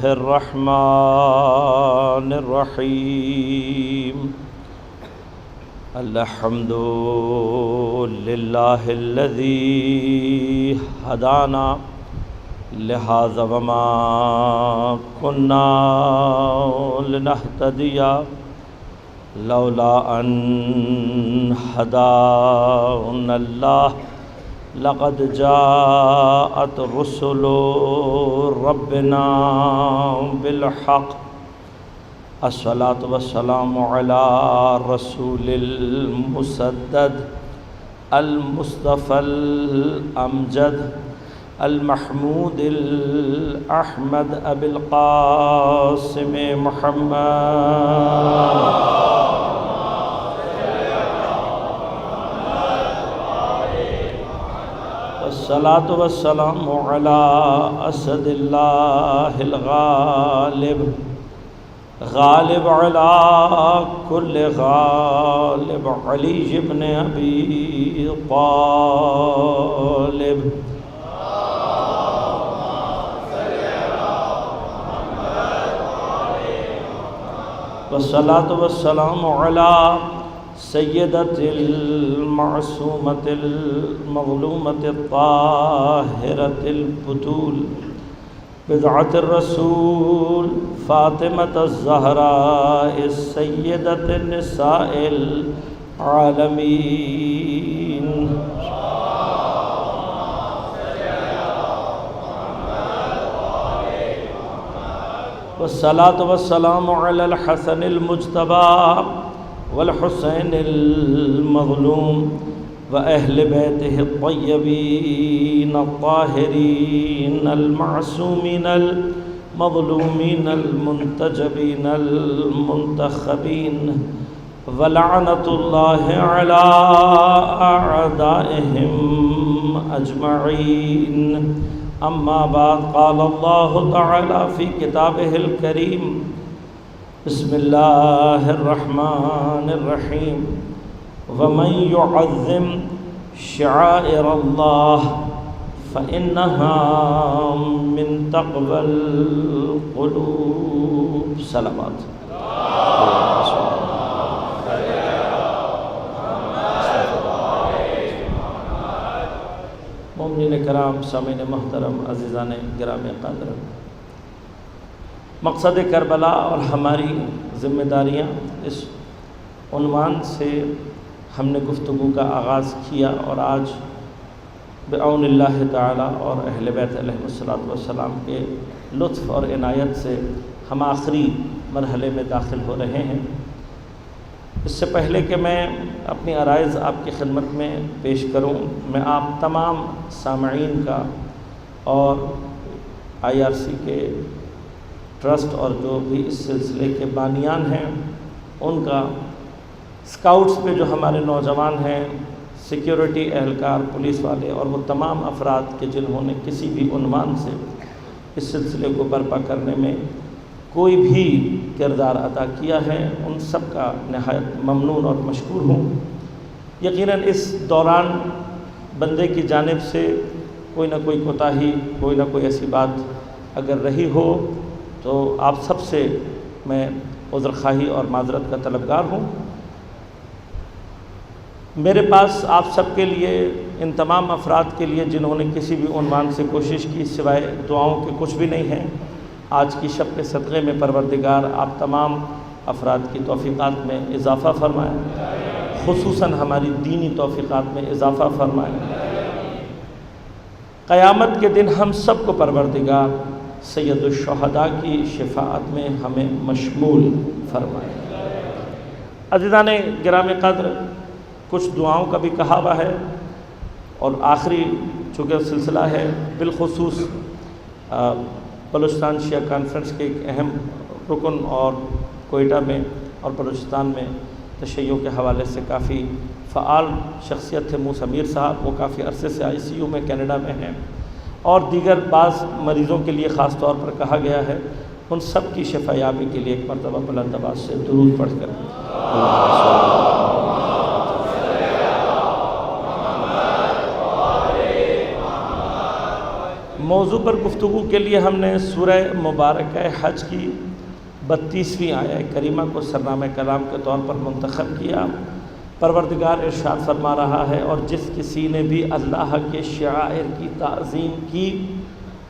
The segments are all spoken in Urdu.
الرحمن الرحيم الحمد لله الذي هدانا لهذا وما كنا لنهتدي لولا أن هدانا الله لقد جاءت رسل ربنا بالحق الصلاة والسلام على الرسول المسدد المصطفى الأمجد المحمود الأحمد أبي القاسم محمد والصلاة والسلام على أسد الله الغالب غالب على كل غالب علي بن أبي طالب والصلاة والسلام على سيدة المعصومة المظلومة الطاهرة البتول بضعة الرسول فاطمة الزهراء السيدة النساء العالمين والصلاة والسلام على الحسن المجتبى والحسين المظلوم وأهل بيته الطيبين الطاهرين المعصومين المظلومين المنتجبين المنتخبين ولعنة الله على أعدائهم أجمعين أما بعد قال الله تعالى في كتابه الكريم بسم الله الرحمن الرحيم ومن يعظم شعائر الله فإنها من تقوى القلوب صلوات مومنین کرام سامعین محترم عزیزان گرام قدر مقصد کربلا اور ہماری ذمہ داریاں اس عنوان سے ہم نے گفتگو کا آغاز کیا اور آج بعون اللہ تعالی اور اہل بیت علیہ السلام کے لطف اور عنایت سے ہم آخری مرحلے میں داخل ہو رہے ہیں۔ اس سے پہلے کہ میں اپنی عرائض آپ کی خدمت میں پیش کروں، میں آپ تمام سامعین کا اور IRC کے ٹرسٹ اور جو بھی اس سلسلے کے بانیان ہیں ان کا، اسکاؤٹس پہ جو ہمارے نوجوان ہیں، سیکیورٹی اہلکار، پولیس والے اور وہ تمام افراد کے جنہوں نے کسی بھی عنوان سے اس سلسلے کو برپا کرنے میں کوئی بھی کردار ادا کیا ہے، ان سب کا نہایت ممنون اور مشکور ہوں۔ یقیناً اس دوران بندے کی جانب سے کوئی نہ کوئی کوتاہی، کوئی نہ کوئی ایسی بات اگر رہی ہو تو آپ سب سے میں عذر خواہی اور معذرت کا طلبگار ہوں۔ میرے پاس آپ سب کے لیے، ان تمام افراد کے لیے جنہوں نے کسی بھی عنوان سے کوشش کی، سوائے دعاؤں کے کچھ بھی نہیں ہیں۔ آج کی شب کے صدقے میں پروردگار آپ تمام افراد کی توفیقات میں اضافہ فرمائیں، خصوصاً ہماری دینی توفیقات میں اضافہ فرمائیں۔ قیامت کے دن ہم سب کو پروردگار سید الشہداء کی شفاعت میں ہمیں مشمول فرمائے۔ عزیزان گرام قدر، کچھ دعاؤں کا بھی کہا ہوا ہے اور آخری چونکہ سلسلہ ہے، بالخصوص بلوچستان شیعہ کانفرنس کے ایک اہم رکن اور کوئٹہ میں اور بلوچستان میں تشیع کے حوالے سے کافی فعال شخصیت تھے موسیٰ میر صاحب، وہ کافی عرصے سے ICU میں کینیڈا میں ہیں، اور دیگر بعض مریضوں کے لیے خاص طور پر کہا گیا ہے، ان سب کی شفا یابی کے لیے ایک مرتبہ بلند آواز سے درود پڑھ کر موضوع پر گفتگو کے لیے ہم نے سورہ مبارکہ حج کی 32ویں آیہ کریمہ کو سرنامہ کلام کے طور پر منتخب کیا۔ پروردگار ارشاد فرما رہا ہے، اور جس کسی نے بھی اللہ کے شعائر کی تعظیم کی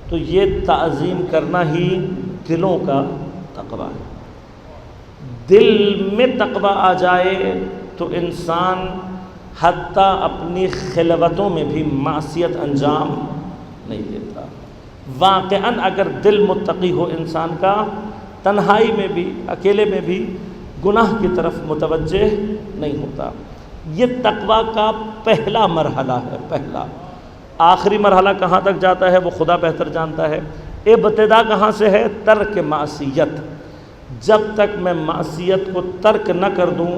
تو یہ تعظیم کرنا ہی دلوں کا تقویٰ ہے۔ دل میں تقویٰ آ جائے تو انسان حتیٰ اپنی خلوتوں میں بھی معصیت انجام نہیں دیتا۔ واقعاً اگر دل متقی ہو انسان کا، تنہائی میں بھی اکیلے میں بھی گناہ کی طرف متوجہ نہیں ہوتا۔ یہ تقویٰ کا پہلا مرحلہ ہے۔ پہلا، آخری مرحلہ کہاں تک جاتا ہے وہ خدا بہتر جانتا ہے۔ ابتدا کہاں سے ہے؟ ترک معصیت۔ جب تک میں معصیت کو ترک نہ کر دوں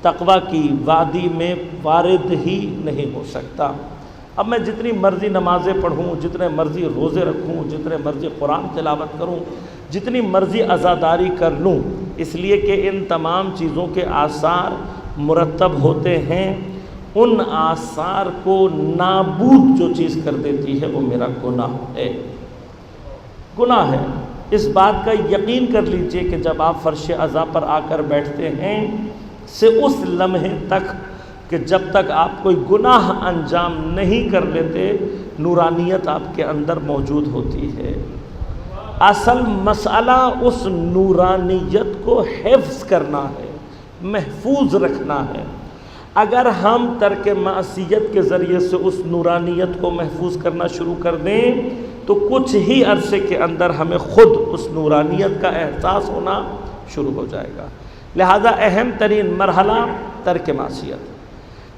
تقویٰ کی وادی میں وارد ہی نہیں ہو سکتا۔ اب میں جتنی مرضی نمازیں پڑھوں، جتنے مرضی روزے رکھوں، جتنے مرضی قرآن تلاوت کروں، جتنی مرضی عزاداری کر لوں، اس لیے کہ ان تمام چیزوں کے آثار مرتب ہوتے ہیں، ان آثار کو نابود جو چیز کر دیتی ہے وہ میرا گناہ ہے۔ گناہ ہے، اس بات کا یقین کر لیجئے کہ جب آپ فرش عزا پر آ کر بیٹھتے ہیں سے اس لمحے تک کہ جب تک آپ کوئی گناہ انجام نہیں کر لیتے، نورانیت آپ کے اندر موجود ہوتی ہے۔ اصل مسئلہ اس نورانیت کو حفظ کرنا ہے، محفوظ رکھنا ہے۔ اگر ہم ترک معصیت کے ذریعے سے اس نورانیت کو محفوظ کرنا شروع کر دیں تو کچھ ہی عرصے کے اندر ہمیں خود اس نورانیت کا احساس ہونا شروع ہو جائے گا۔ لہذا اہم ترین مرحلہ ترک معصیت۔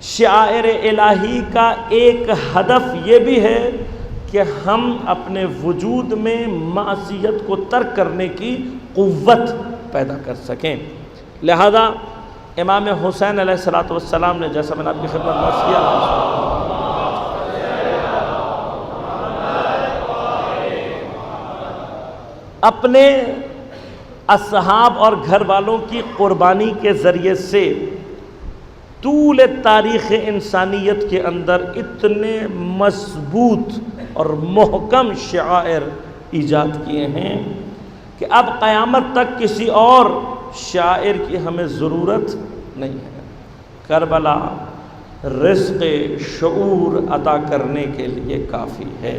شعائر الہی کا ایک ہدف یہ بھی ہے کہ ہم اپنے وجود میں معصیت کو ترک کرنے کی قوت پیدا کر سکیں۔ لہذا امام حسین علیہ السلام نے، جیسا میں نے آپ کی خدمت میں عرض کیا، اپنے اصحاب اور گھر والوں کی قربانی کے ذریعے سے طول تاریخ انسانیت کے اندر اتنے مضبوط اور محکم شعائر ایجاد کیے ہیں کہ اب قیامت تک کسی اور شاعر کی ہمیں ضرورت نہیں ہے۔ کربلا رزق شعور عطا کرنے کے لیے کافی ہے۔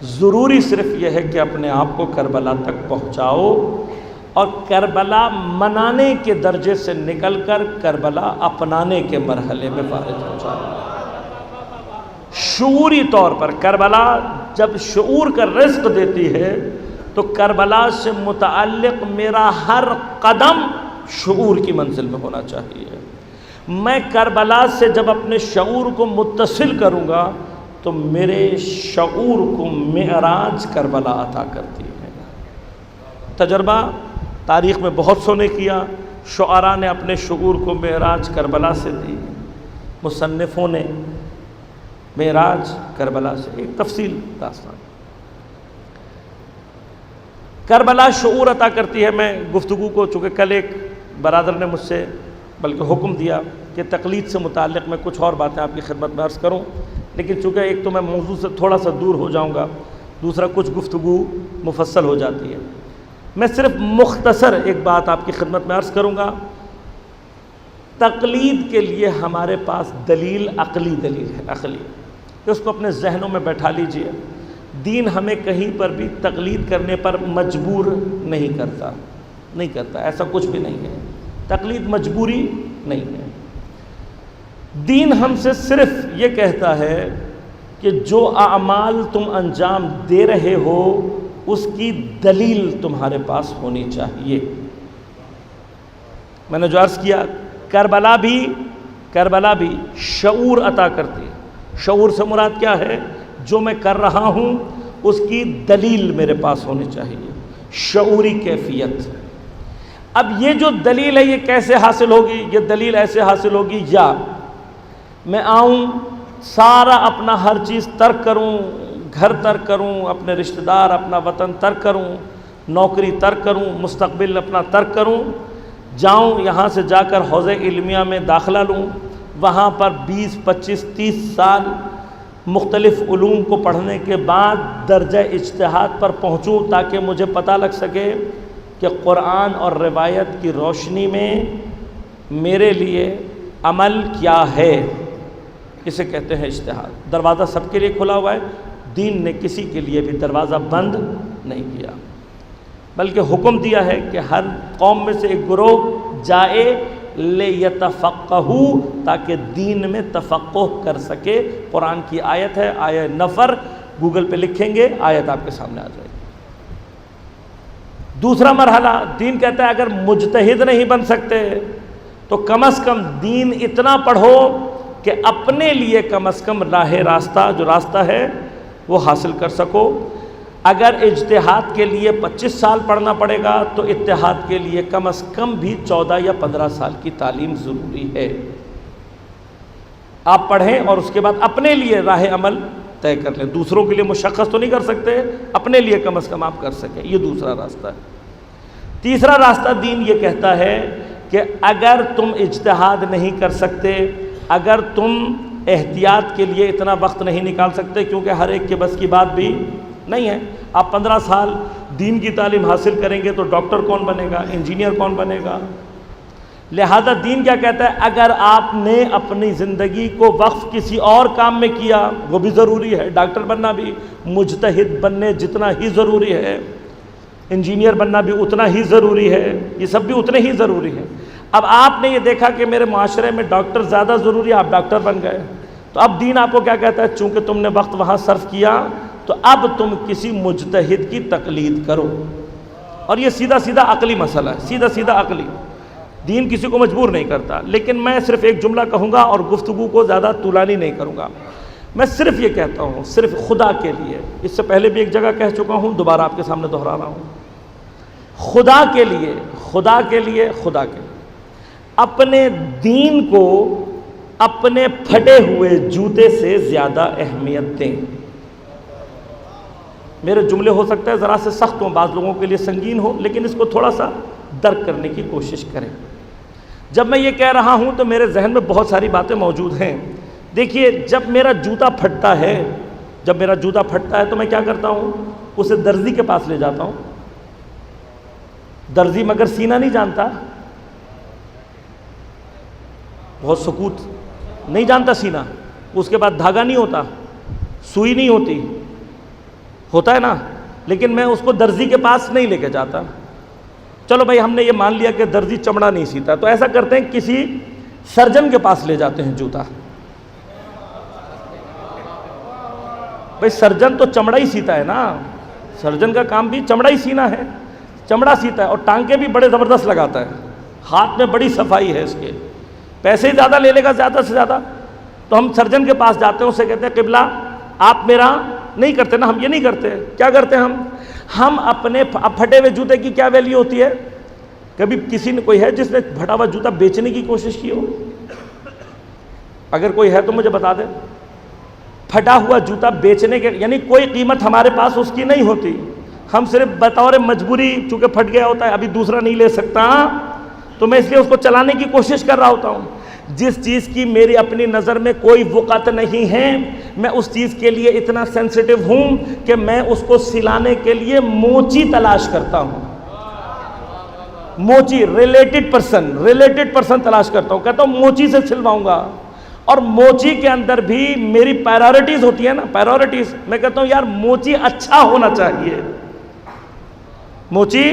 ضروری صرف یہ ہے کہ اپنے آپ کو کربلا تک پہنچاؤ اور کربلا منانے کے درجے سے نکل کر کربلا اپنانے کے مرحلے میں فارغ ہو جاؤ۔ شعوری طور پر کربلا جب شعور کا رزق دیتی ہے تو کربلا سے متعلق میرا ہر قدم شعور کی منزل میں ہونا چاہیے۔ میں کربلا سے جب اپنے شعور کو متصل کروں گا تو میرے شعور کو معراج کربلا عطا کرتی ہے۔ تجربہ تاریخ میں بہت سو نے کیا، شعراء نے اپنے شعور کو معراج کربلا سے دی، مصنفوں نے معراج کربلا سے، ایک تفصیل داستان۔ کربلا شعور عطا کرتی ہے۔ میں گفتگو کو، چونکہ کل ایک برادر نے مجھ سے بلکہ حکم دیا کہ تقلید سے متعلق میں کچھ اور باتیں آپ کی خدمت میں عرض کروں، لیکن چونکہ ایک تو میں موضوع سے تھوڑا سا دور ہو جاؤں گا، دوسرا کچھ گفتگو مفصل ہو جاتی ہے۔ میں صرف مختصر ایک بات آپ کی خدمت میں عرض کروں گا۔ تقلید کے لیے ہمارے پاس دلیل عقلی دلیل ہے، عقلی، کہ اس کو اپنے ذہنوں میں بیٹھا لیجئے۔ دین ہمیں کہیں پر بھی تقلید کرنے پر مجبور نہیں کرتا، ایسا کچھ بھی نہیں ہے۔ تقلید مجبوری نہیں ہے۔ دین ہم سے صرف یہ کہتا ہے کہ جو اعمال تم انجام دے رہے ہو اس کی دلیل تمہارے پاس ہونی چاہیے۔ میں نے جو عرض کیا، کربلا بھی شعور عطا کرتی ہے۔ شعور سے مراد کیا ہے؟ جو میں کر رہا ہوں اس کی دلیل میرے پاس ہونی چاہیے، شعوری کیفیت۔ اب یہ جو دلیل ہے یہ کیسے حاصل ہوگی؟ یہ دلیل ایسے حاصل ہوگی، یا میں آؤں سارا اپنا ہر چیز ترک کروں، گھر ترک کروں، اپنے رشتہ دار، اپنا وطن ترک کروں، نوکری ترک کروں، مستقبل اپنا ترک کروں، جاؤں یہاں سے جا کر حوض علمیہ میں داخلہ لوں، وہاں پر 20 25 30 سال مختلف علوم کو پڑھنے کے بعد درجہ اجتہاد پر پہنچوں تاکہ مجھے پتہ لگ سکے کہ قرآن اور روایت کی روشنی میں میرے لیے عمل کیا ہے. اسے کہتے ہیں اجتہاد. دروازہ سب کے لیے کھلا ہوا ہے، دین نے کسی کے لیے بھی دروازہ بند نہیں کیا، بلکہ حکم دیا ہے کہ ہر قوم میں سے ایک گروہ جائے لِيَتَفَقَّهُوا تاکہ دین میں تفقہ کر سکے. قرآن کی آیت ہے، آیت نفر، گوگل پہ لکھیں گے آیت آپ کے سامنے آ جائے گی. دوسرا مرحلہ، دین کہتا ہے اگر مجتہد نہیں بن سکتے تو کم از کم دین اتنا پڑھو کہ اپنے لیے کم از کم راستہ جو راستہ ہے وہ حاصل کر سکو. اگر اجتہاد کے لیے 25 سال پڑھنا پڑے گا تو اتحاد کے لیے کم از کم بھی 14 یا 15 سال کی تعلیم ضروری ہے. آپ پڑھیں اور اس کے بعد اپنے لیے راہ عمل طے کر لیں. دوسروں کے لیے مشخص تو نہیں کر سکتے، اپنے لیے کم از کم آپ کر سکیں. یہ دوسرا راستہ ہے. تیسرا راستہ دین یہ کہتا ہے کہ اگر تم اجتہاد نہیں کر سکتے، اگر تم احتیاط کے لیے اتنا وقت نہیں نکال سکتے، کیونکہ ہر ایک کے بس کی بات بھی نہیں ہے. آپ 15 سال دین کی تعلیم حاصل کریں گے تو ڈاکٹر کون بنے گا، انجینئر کون بنے گا. لہذا دین کیا کہتا ہے، اگر آپ نے اپنی زندگی کو وقف کسی اور کام میں کیا وہ بھی ضروری ہے. ڈاکٹر بننا بھی مجتہد بننے جتنا ہی ضروری ہے، انجینئر بننا بھی اتنا ہی ضروری ہے، یہ سب بھی اتنے ہی ضروری ہیں. اب آپ نے یہ دیکھا کہ میرے معاشرے میں ڈاکٹر زیادہ ضروری ہے، آپ ڈاکٹر بن گئے، تو اب دین آپ کو کیا کہتا ہے، چونکہ تم نے وقت وہاں صرف کیا تو اب تم کسی مجتہد کی تقلید کرو. اور یہ سیدھا سیدھا عقلی مسئلہ ہے، سیدھا سیدھا عقلی. دین کسی کو مجبور نہیں کرتا. لیکن میں صرف ایک جملہ کہوں گا اور گفتگو کو زیادہ طولانی نہیں کروں گا. میں صرف یہ کہتا ہوں، صرف خدا کے لیے، اس سے پہلے بھی ایک جگہ کہہ چکا ہوں، دوبارہ آپ کے سامنے دہرا رہا ہوں، خدا کے لیے، خدا کے لیے، خدا کے لیے اپنے دین کو اپنے پھٹے ہوئے جوتے سے زیادہ اہمیت دیں. میرے جملے ہو سکتا ہے ذرا سے سخت ہوں، بعض لوگوں کے لیے سنگین ہو، لیکن اس کو تھوڑا سا درک کرنے کی کوشش کریں. جب میں یہ کہہ رہا ہوں تو میرے ذہن میں بہت ساری باتیں موجود ہیں. دیکھیے، جب میرا جوتا پھٹتا ہے، جب میرا جوتا پھٹتا ہے تو میں کیا کرتا ہوں، اسے درزی کے پاس لے جاتا ہوں. درزی مگر سینہ نہیں جانتا، بہت سکوت، نہیں جانتا سینہ. اس کے بعد دھاگا نہیں ہوتا، سوئی نہیں ہوتی، ہوتا ہے نا، لیکن میں اس کو درزی کے پاس نہیں لے کے جاتا. چلو بھائی، ہم نے یہ مان لیا کہ درزی چمڑا نہیں سیتا، تو ایسا کرتے ہیں کسی سرجن کے پاس لے جاتے ہیں جوتا. بھائی سرجن تو چمڑا ہی سیتا ہے نا، سرجن کا کام بھی چمڑا ہی سینا ہے، چمڑا سیتا ہے، اور ٹانکے بھی بڑے زبردست لگاتا ہے، ہاتھ میں بڑی صفائی ہے اس کے. پیسے ہی زیادہ لے لے گا زیادہ سے زیادہ. تو ہم سرجن کے پاس جاتے ہیں، اسے کہتے ہیں قبلہ آپ میرا نہیں کرتے نا. ہم یہ نہیں کرتے. کیا کرتے ہیں ہم اپنے پھٹے ہوئے جوتے کی کیا ویلیو ہوتی ہے؟ کبھی کسی نے، کوئی ہے جس نے پھٹا ہوا جوتا بیچنے کی کوشش کی ہو؟ اگر کوئی ہے تو مجھے بتا دے. پھٹا ہوا جوتا بیچنے کے یعنی کوئی قیمت ہمارے پاس اس کی نہیں ہوتی. ہم صرف بطور مجبوری، چونکہ پھٹ گیا ہوتا ہے، ابھی دوسرا نہیں لے سکتا، تو میں اس لیے اس کو چلانے کی کوشش کر رہا ہوتا ہوں. جس چیز کی میری اپنی نظر میں کوئی وقت نہیں ہے، میں اس چیز کے لیے اتنا سینسٹیو ہوں کہ میں اس کو سلانے کے لیے موچی تلاش کرتا ہوں. موچی، ریلیٹڈ پرسن تلاش کرتا ہوں. کہتا ہوں موچی سے سلواؤں گا. اور موچی کے اندر بھی میری پرائیورٹیز ہوتی ہیں نا، پرائیورٹیز. میں کہتا ہوں یار موچی اچھا ہونا چاہیے، موچی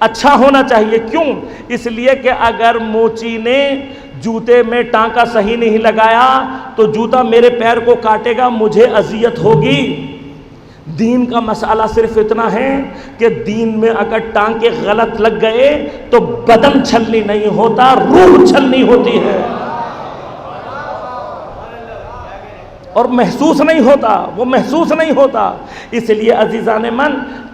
اچھا ہونا چاہیے. کیوں؟ اس لیے کہ اگر موچی نے جوتے میں ٹانکا صحیح نہیں لگایا تو جوتا میرے پیر کو کاٹے گا، مجھے اذیت ہوگی. دین کا مسئلہ صرف اتنا ہے کہ دین میں اگر ٹانکے غلط لگ گئے تو بدن چھلنی نہیں ہوتا، روح چھلنی ہوتی ہے، اور محسوس نہیں ہوتا، وہ محسوس نہیں ہوتا. اس لیے عزیزان من،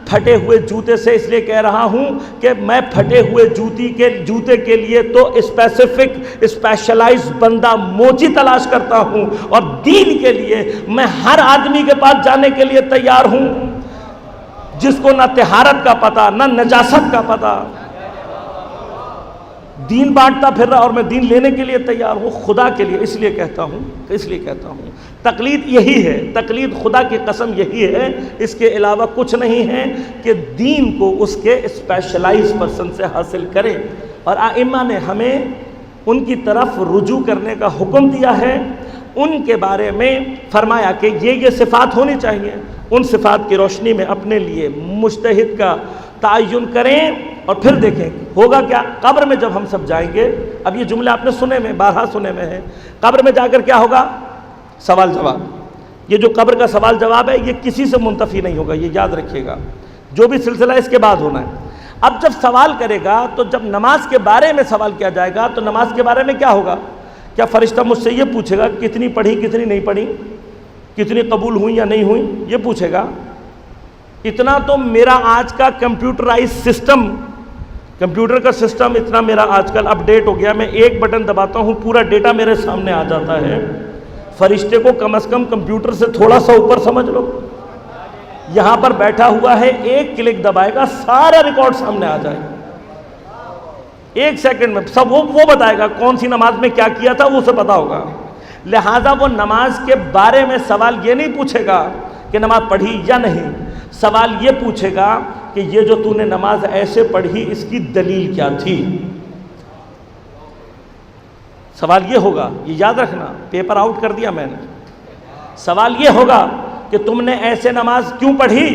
پھٹے ہوئے جوتے سے اس لیے کہہ رہا ہوں کہ میں پھٹے ہوئے جوتے کے لیے تو اسپیشلائز بندہ موچی تلاش کرتا ہوں، اور دین کے لیے میں ہر آدمی کے پاس جانے کے لیے تیار ہوں جس کو نہ طہارت کا پتہ، نہ نجاست کا پتہ. دین بانٹتا پھر رہا اور میں دین لینے کے لیے تیار ہوں خدا کے لیے، اس لیے کہتا ہوں تقلید یہی ہے، تقلید خدا کی قسم یہی ہے، اس کے علاوہ کچھ نہیں ہے کہ دین کو اس کے اسپیشلائز پرسن سے حاصل کرے۔ اور ائمہ نے ہمیں ان کی طرف رجوع کرنے کا حکم دیا ہے، ان کے بارے میں فرمایا کہ یہ صفات ہونی چاہیے، ان صفات کی روشنی میں اپنے لیے مجتہد کا تعین کریں اور پھر دیکھیں ہوگا کیا۔ قبر میں جب ہم سب جائیں گے، اب یہ جملے آپ نے سنے میں بارہا سنے میں ہے، قبر میں جا کر کیا ہوگا؟ سوال جواب۔ یہ جو قبر کا سوال جواب ہے یہ کسی سے منتفی نہیں ہوگا، یہ یاد رکھیے گا، جو بھی سلسلہ اس کے بعد ہونا ہے۔ اب جب سوال کرے گا تو جب نماز کے بارے میں سوال کیا جائے گا تو نماز کے بارے میں کیا ہوگا؟ کیا فرشتہ مجھ سے یہ پوچھے گا کتنی پڑھی کتنی نہیں پڑھی، کتنی قبول ہوئی یا نہیں ہوئی؟ یہ پوچھے گا؟ اتنا تو میرا آج کا کمپیوٹرائز سسٹم، کمپیوٹر کا سسٹم اتنا میرا آج کل اپ ڈیٹ ہو گیا، میں ایک بٹن دباتا ہوں پورا ڈیٹا میرے سامنے آ جاتا ہے۔ فرشتے کو کم از کم کمپیوٹر سے تھوڑا سا اوپر سمجھ لو، یہاں پر بیٹھا ہوا ہے، ایک کلک دبائے گا سارا ریکارڈ سامنے آ جائے گا، ایک سیکنڈ میں سب وہ بتائے گا کون سی نماز میں کیا کیا تھا، وہ اسے پتا ہوگا۔ لہٰذا وہ نماز کے بارے میں سوال یہ نہیں پوچھے گا کہ نماز پڑھی یا نہیں، سوال یہ پوچھے گا کہ یہ جو تو نے نماز ایسے پڑھی اس کی دلیل کیا تھی۔ سوال یہ ہوگا، یہ یاد رکھنا، پیپر آؤٹ کر دیا میں نے۔ سوال یہ ہوگا کہ تم نے ایسے نماز کیوں پڑھی؟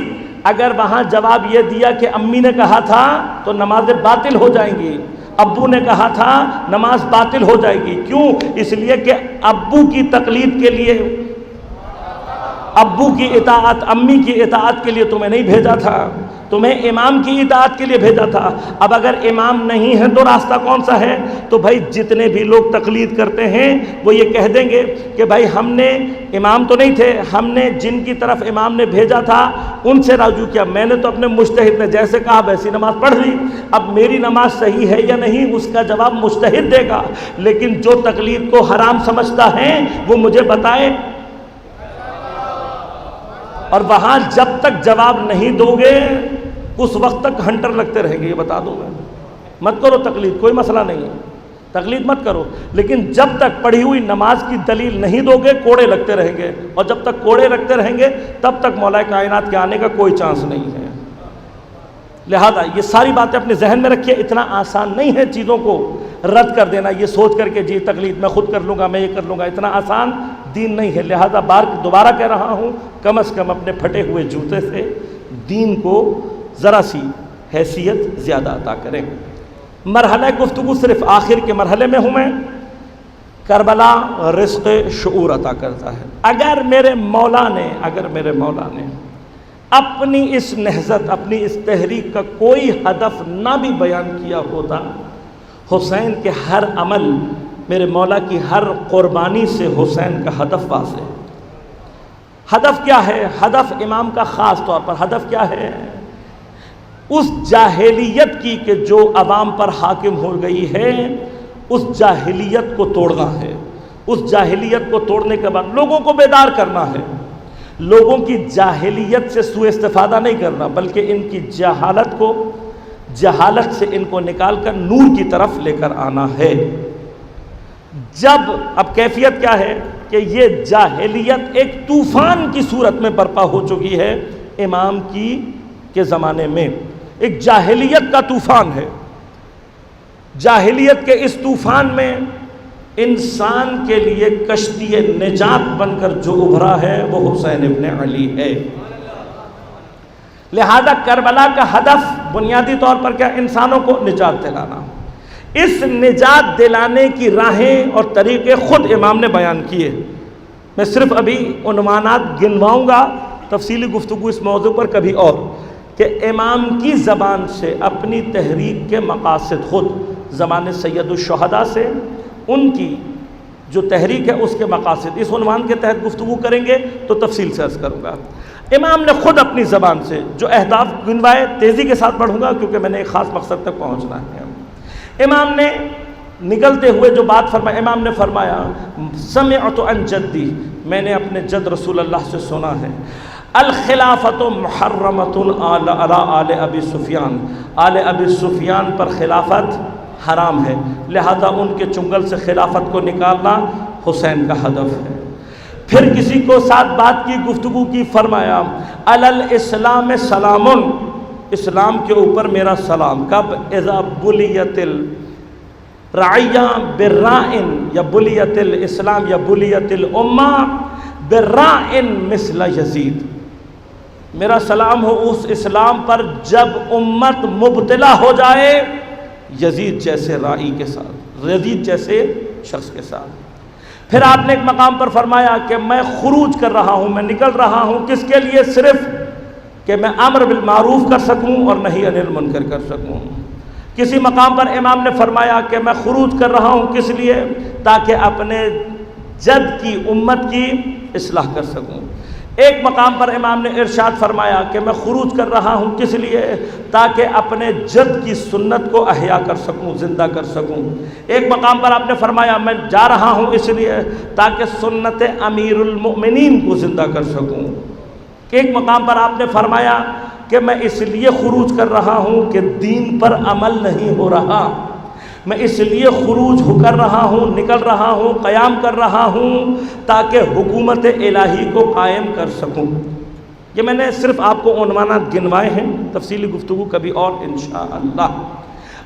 اگر وہاں جواب یہ دیا کہ امی نے کہا تھا تو نمازیں باطل ہو جائیں گی، ابو نے کہا تھا نماز باطل ہو جائے گی۔ کیوں؟ اس لیے کہ ابو کی تقلید کے لیے، ابو کی اطاعت، امی کی اطاعت کے لیے تمہیں نہیں بھیجا تھا، تمہیں امام کی اطاعت کے لیے بھیجا تھا۔ اب اگر امام نہیں ہے تو راستہ کون سا ہے؟ تو بھائی جتنے بھی لوگ تقلید کرتے ہیں وہ یہ کہہ دیں گے کہ بھائی ہم نے، امام تو نہیں تھے، ہم نے جن کی طرف امام نے بھیجا تھا ان سے رجوع کیا، میں نے تو اپنے مجتہد نے جیسے کہا ویسی نماز پڑھ لی، اب میری نماز صحیح ہے یا نہیں اس کا جواب مجتہد دے گا، لیکن جو تقلید کو حرام سمجھتا ہے وہ مجھے بتائے۔ اور وہاں جب تک جواب نہیں دو گے اس وقت تک ہنٹر لگتے رہیں گے، یہ بتا دوں میں۔ مت کرو تقلید، کوئی مسئلہ نہیں ہے، تقلید مت کرو، لیکن جب تک پڑھی ہوئی نماز کی دلیل نہیں دو گے کوڑے لگتے رہیں گے، اور جب تک کوڑے لگتے رہیں گے تب تک مولا کائنات کے آنے کا کوئی چانس نہیں ہے۔ لہذا یہ ساری باتیں اپنے ذہن میں رکھیے، اتنا آسان نہیں ہے چیزوں کو رد کر دینا یہ سوچ کر کے جی تقلید میں خود کر لوں گا، میں یہ کر لوں گا، اتنا آسان دین نہیں ہے۔ لہذا دوبارہ کہہ رہا ہوں، کم از کم اپنے پھٹے ہوئے جوتے سے دین کو ذرا سی حیثیت زیادہ عطا کریں۔ مرحلہ گفتگو صرف آخر کے مرحلے میں ہوں میں، کربلا رزق شعور عطا کرتا ہے۔ اگر میرے مولا نے اپنی اس نہضت، اپنی اس تحریک کا کوئی ہدف نہ بھی بیان کیا ہوتا، حسین کے ہر عمل، میرے مولا کی ہر قربانی سے حسین کا ہدف واضح ہے۔ ہدف کیا ہے؟ ہدف امام کا خاص طور پر ہدف کیا ہے؟ اس جاہلیت کی کہ جو عوام پر حاکم ہو گئی ہے، اس جاہلیت کو توڑنا ہے۔ اس جاہلیت کو توڑنے کے بعد لوگوں کو بیدار کرنا ہے، لوگوں کی جاہلیت سے سوء استفادہ نہیں کرنا، بلکہ ان کی جہالت سے ان کو نکال کر نور کی طرف لے کر آنا ہے۔ اب کیفیت کیا ہے کہ یہ جاہلیت ایک طوفان کی صورت میں برپا ہو چکی ہے امام کے زمانے میں، ایک جاہلیت کا طوفان ہے۔ جاہلیت کے اس طوفان میں انسان کے لیے کشتی نجات بن کر جو ابھرا ہے وہ حسین ابن علی ہے۔ لہذا کربلا کا ہدف بنیادی طور پر کیا؟ انسانوں کو نجات دلانا۔ اس نجات دلانے کی راہیں اور طریقے خود امام نے بیان کیے۔ میں صرف ابھی عنوانات گنواؤں گا، تفصیلی گفتگو اس موضوع پر کبھی اور، کہ امام کی زبان سے اپنی تحریک کے مقاصد، خود زمان سید الشہداء سے ان کی جو تحریک ہے اس کے مقاصد، اس عنوان کے تحت گفتگو کریں گے تو تفصیل سے عرض کروں گا۔ امام نے خود اپنی زبان سے جو اہداف گنوائے، تیزی کے ساتھ پڑھوں گا کیونکہ میں نے ایک خاص مقصد تک پہنچنا ہے۔ امام نے نگلتے ہوئے جو بات فرمایا، امام نے فرمایا سمعت عن جدی، میں نے اپنے جد رسول اللہ سے سنا ہے، الخلافت محرمۃ علی آل ابی سفیان، آل ابی سفیان پر خلافت حرام ہے، لہذا ان کے چنگل سے خلافت کو نکالنا حسین کا ہدف ہے۔ پھر کسی کو ساتھ بات کی، گفتگو کی، فرمایا علی الاسلام سلام، اسلام کے اوپر میرا سلام، کب؟ اذا بلیت الرعیہ بالرائن، یا بلیت الاسلام یا بلیت الامہ بالرائن مثل یزید، میرا سلام ہو اس اسلام پر جب امت مبتلا ہو جائے یزید جیسے رائی کے ساتھ، یزید جیسے شخص کے ساتھ۔ پھر آپ نے ایک مقام پر فرمایا کہ میں خروج کر رہا ہوں، میں نکل رہا ہوں، کس کے لیے؟ صرف کہ میں امر بالمعروف کر سکوں اور نہی عن المنکر کر سکوں۔ کسی مقام پر امام نے فرمایا کہ میں خروج کر رہا ہوں، کس لیے؟ تاکہ اپنے جد کی امت کی اصلاح کر سکوں۔ ایک مقام پر امام نے ارشاد فرمایا کہ میں خروج کر رہا ہوں، کس لیے؟ تاکہ اپنے جد کی سنت کو احیا کر سکوں، زندہ کر سکوں۔ ایک مقام پر آپ نے فرمایا میں جا رہا ہوں اس لیے تاکہ سنت امیر المؤمنین کو زندہ کر سکوں۔ ایک مقام پر آپ نے فرمایا کہ میں اس لیے خروج کر رہا ہوں کہ دین پر عمل نہیں ہو رہا، میں اس لیے خروج کر رہا ہوں، نکل رہا ہوں، قیام کر رہا ہوں تاکہ حکومت الہی کو قائم کر سکوں۔ یہ میں نے صرف آپ کو عنوانات گنوائے ہیں، تفصیلی گفتگو کبھی اور انشاءاللہ۔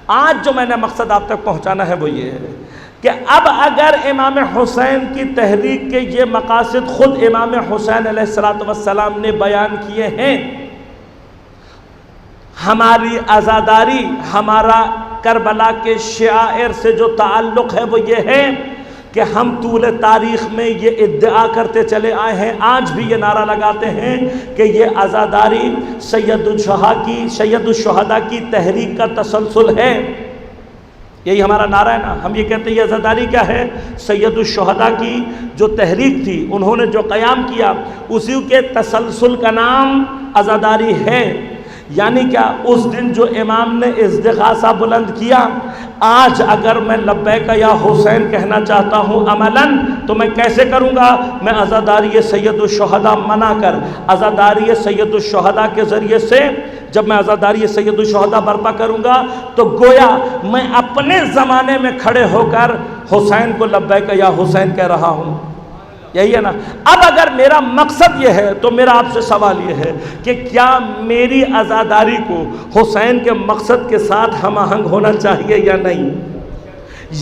آج جو میں نے مقصد آپ تک پہنچانا ہے وہ یہ ہے کہ اب اگر امام حسین کی تحریک کے یہ مقاصد خود امام حسین علیہ السلام نے بیان کیے ہیں، ہماری عزاداری، ہمارا کربلا کے شعائر سے جو تعلق ہے وہ یہ ہے کہ ہم طول تاریخ میں یہ ادعا کرتے چلے آئے ہیں، آج بھی یہ نعرہ لگاتے ہیں کہ یہ عزاداری سید الشہداء کی تحریک کا تسلسل ہے۔ یہی ہمارا نعرہ ہے نا، ہم یہ کہتے ہیں یہ عزاداری کیا ہے؟ سید الشہداء کی جو تحریک تھی، انہوں نے جو قیام کیا، اسی کے تسلسل کا نام عزاداری ہے۔ یعنی کیا؟ اس دن جو امام نے استغاثہ بلند کیا، آج اگر میں لبیک یا حسین کہنا چاہتا ہوں عملاً تو میں کیسے کروں گا؟ میں عزاداری سید الشہداء منا کر، عزاداری سید الشہداء کے ذریعے سے جب میں عزاداری سید الشہداء برپا کروں گا تو گویا میں اپنے زمانے میں کھڑے ہو کر حسین کو لبیک یا حسین کہہ رہا ہوں۔ یہی ہے نا۔ اب اگر میرا مقصد یہ ہے تو میرا آپ سے سوال یہ ہے کہ کیا میری عزاداری کو حسین کے مقصد کے ساتھ ہم آہنگ ہونا چاہیے یا نہیں؟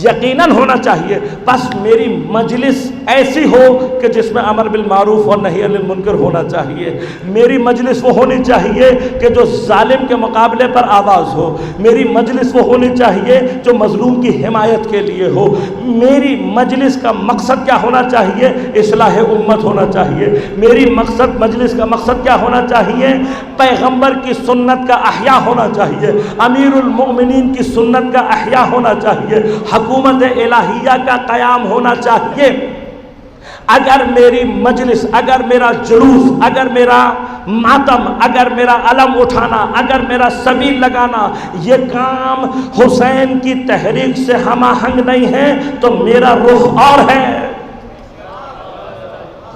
یقیناً ہونا چاہیے۔ بس میری مجلس ایسی ہو کہ جس میں امر بالمعروف اور نہی عن المنکر ہونا چاہیے۔ میری مجلس وہ ہونی چاہیے کہ جو ظالم کے مقابلے پر آواز ہو۔ میری مجلس وہ ہونی چاہیے جو مظلوم کی حمایت کے لیے ہو۔ میری مجلس کا مقصد کیا ہونا چاہیے؟ اصلاح امت ہونا چاہیے۔ میری مجلس کا مقصد کیا ہونا چاہیے؟ پیغمبر کی سنت کا احیاء ہونا چاہیے، امیر المؤمنین کی سنت کا احیاء ہونا چاہیے، حکومت الہیہ کا قیام ہونا چاہیے۔ اگر میری مجلس، اگر میرا جلوس، اگر میرا ماتم، اگر میرا علم اٹھانا، اگر میرا سبیل لگانا یہ کام حسین کی تحریک سے ہم آہنگ نہیں ہے تو میرا رخ اور ہے،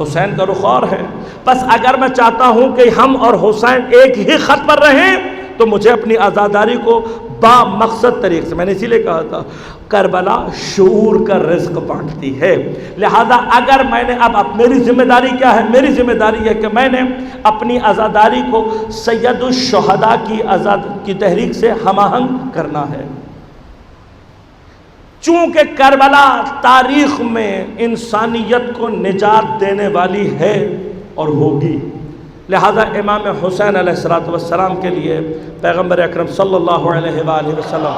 حسین کا رخ اور ہے۔ بس اگر میں چاہتا ہوں کہ ہم اور حسین ایک ہی خط پر رہیں تو مجھے اپنی عزاداری کو با مقصد طریق سے، میں نے اسی لیے کہا تھا کربلا شعور کا رزق بانٹتی ہے۔ لہذا اگر میں نے اب میری ذمہ داری کیا ہے؟ میری ذمہ داری ہے کہ میں نے اپنی عزاداری کو سید الشہداء کی تحریک سے ہم آہنگ کرنا ہے۔ چونکہ کربلا تاریخ میں انسانیت کو نجات دینے والی ہے اور ہوگی، لہذا امام حسین علیہ السلام کے لیے پیغمبر اکرم صلی اللہ علیہ وآلہ وسلم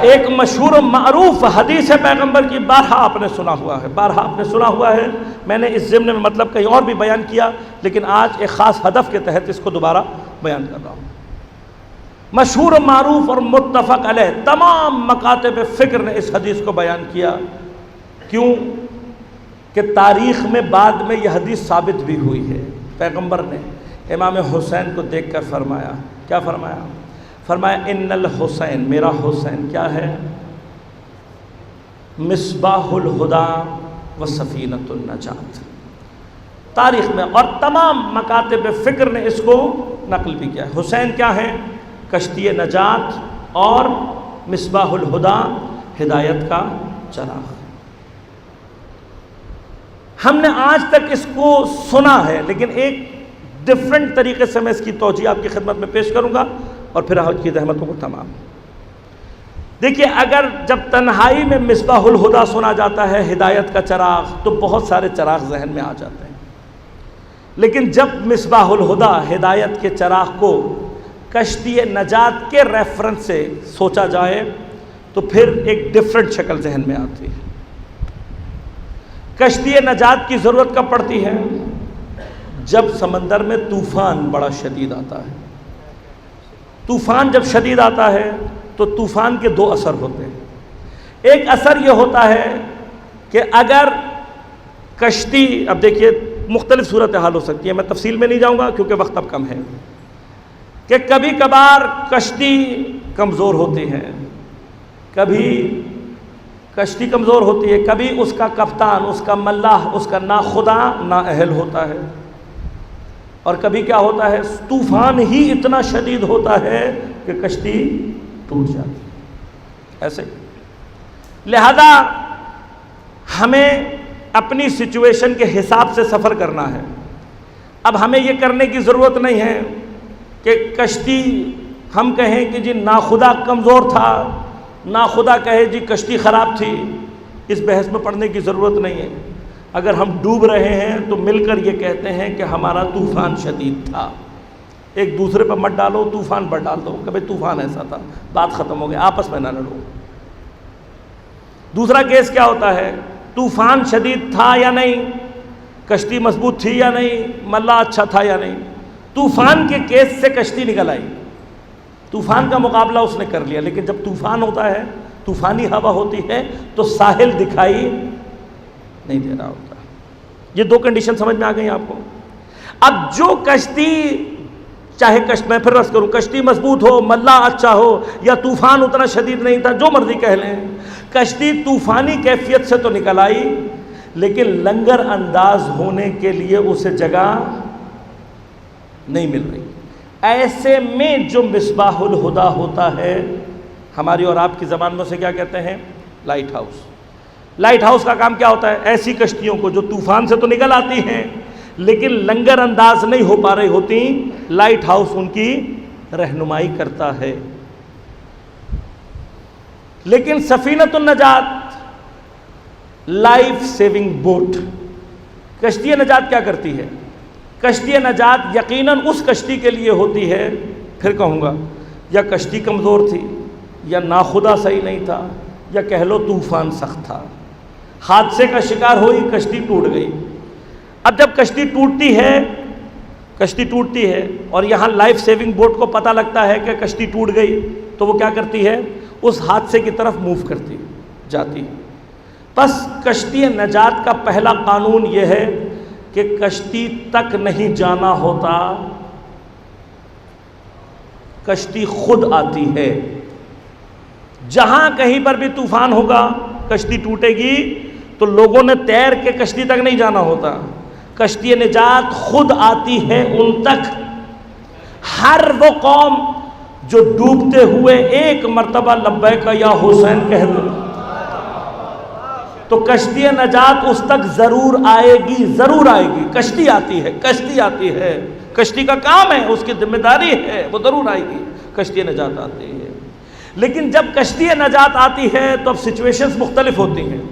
ایک مشہور و معروف حدیث ہے پیغمبر کی، بارہا آپ نے سنا ہوا ہے، میں نے اس ضمن میں مطلب کہیں اور بھی بیان کیا، لیکن آج ایک خاص ہدف کے تحت اس کو دوبارہ بیان کر رہا ہوں۔ مشہور و معروف اور متفق علیہ تمام مکاتب فکر نے اس حدیث کو بیان کیا، کیوں کہ تاریخ میں بعد میں یہ حدیث ثابت بھی ہوئی ہے۔ پیغمبر نے امام حسین کو دیکھ کر فرمایا، کیا فرمایا؟ فرمایا ان الحسین، میرا حسین کیا ہے؟ مصباح الہدی و سفینۃ النجات، تاریخ میں، اور تمام مکاتب فکر نے اس کو نقل بھی کیا ہے۔ حسین کیا ہیں؟ کشتی نجات اور مصباح الہدیٰ، ہدایت کا چراغ۔ ہم نے آج تک اس کو سنا ہے، لیکن ایک ڈفرینٹ طریقے سے میں اس کی توجیہ آپ کی خدمت میں پیش کروں گا اور پھر آج کی زحمتوں کو تمام۔ دیکھیے، اگر جب تنہائی میں مصباح الہدیٰ سنا جاتا ہے، ہدایت کا چراغ، تو بہت سارے چراغ ذہن میں آ جاتے ہیں، لیکن جب مصباح الہدیٰ، ہدایت کے چراغ کو کشتی نجات کے ریفرنس سے سوچا جائے تو پھر ایک ڈفرینٹ شکل ذہن میں آتی ہے۔ کشتی نجات کی ضرورت کب پڑتی ہے؟ جب سمندر میں طوفان بڑا شدید آتا ہے۔ طوفان جب شدید آتا ہے تو طوفان کے دو اثر ہوتے ہیں۔ ایک اثر یہ ہوتا ہے کہ اگر کشتی، اب دیکھیے مختلف صورتحال ہو سکتی ہے، میں تفصیل میں نہیں جاؤں گا کیونکہ وقت اب کم ہے، کہ کبھی کبھار کشتی کمزور ہوتی ہے، کبھی کشتی کمزور ہوتی ہے، کبھی اس کا کپتان، اس کا ملاح، اس کا ناخدا نااہل ہوتا ہے، اور کبھی کیا ہوتا ہے، طوفان ہی اتنا شدید ہوتا ہے کہ کشتی ٹوٹ جاتی ہے۔ ایسے لہذا ہمیں اپنی سچویشن کے حساب سے سفر کرنا ہے۔ اب ہمیں یہ کرنے کی ضرورت نہیں ہے کہ کشتی ہم کہیں کہ جی ناخدا کمزور تھا، ناخدا کہے جی کشتی خراب تھی، اس بحث میں پڑھنے کی ضرورت نہیں ہے۔ اگر ہم ڈوب رہے ہیں تو مل کر یہ کہتے ہیں کہ ہمارا طوفان شدید تھا۔ ایک دوسرے پر مت ڈالو، طوفان پر ڈال دو کہ بھئی طوفان ایسا تھا، بات ختم ہو گئی، آپس میں نہ لڑو۔ دوسرا کیس کیا ہوتا ہے، طوفان شدید تھا یا نہیں، کشتی مضبوط تھی یا نہیں، ملا اچھا تھا یا نہیں۔ طوفان کے کیس سے کشتی نکل آئی، طوفان کا مقابلہ اس نے کر لیا، لیکن جب طوفان ہوتا ہے، طوفانی ہوا ہوتی ہے تو ساحل دکھائی نہیں دے رہا ہوتا۔ یہ دو کنڈیشن سمجھ میں آ گئی آپ کو۔ اب جو کشتی، چاہے میں پھر رس کروں، کشتی مضبوط ہو، ملا اچھا ہو، یا طوفان اتنا شدید نہیں تھا، جو مرضی کہہ لیں، کشتی طوفانی کیفیت سے تو نکل آئی، لیکن لنگر انداز ہونے کے لیے اسے جگہ نہیں مل رہی۔ ایسے میں جو مصباح الہدیٰ ہوتا ہے، ہماری اور آپ کی زبان میں اسے کیا کہتے ہیں؟ Light house. لائٹ ہاؤس کا کام کیا ہوتا ہے؟ ایسی کشتیوں کو جو طوفان سے تو نکل آتی ہیں لیکن لنگر انداز نہیں ہو پا رہی ہوتی، لائٹ ہاؤس ان کی رہنمائی کرتا ہے۔ لیکن سفینۃ النجات، لائف سیونگ بوٹ، کشتی نجات کیا کرتی ہے؟ کشتی نجات یقیناً اس کشتی کے لیے ہوتی ہے، پھر کہوں گا یا کشتی کمزور تھی، یا ناخدا صحیح نہیں تھا، یا کہہ لو طوفان سخت تھا، حادثے کا شکار ہوئی، کشتی ٹوٹ گئی۔ اب جب کشتی ٹوٹتی ہے اور یہاں لائف سیونگ بوٹ کو پتہ لگتا ہے کہ کشتی ٹوٹ گئی، تو وہ کیا کرتی ہے؟ اس حادثے کی طرف موو کرتی جاتی ہے۔ پس کشتی نجات کا پہلا قانون یہ ہے کہ کشتی تک نہیں جانا ہوتا، کشتی خود آتی ہے۔ جہاں کہیں پر بھی طوفان ہوگا، کشتی ٹوٹے گی، تو لوگوں نے تیر کے کشتی تک نہیں جانا ہوتا، کشتی نجات خود آتی ہے ان تک۔ ہر وہ قوم جو ڈوبتے ہوئے ایک مرتبہ لبیک یا حسین کہہ دے تو کشتی نجات اس تک ضرور آئے گی، ضرور آئے گی۔ کشتی آتی ہے، کشتی آتی ہے، کشتی کا کام ہے، اس کی ذمہ داری ہے، وہ ضرور آئے گی۔ کشتی نجات آتی ہے، لیکن جب کشتی نجات آتی ہے تو اب سچویشنز مختلف ہوتی ہیں۔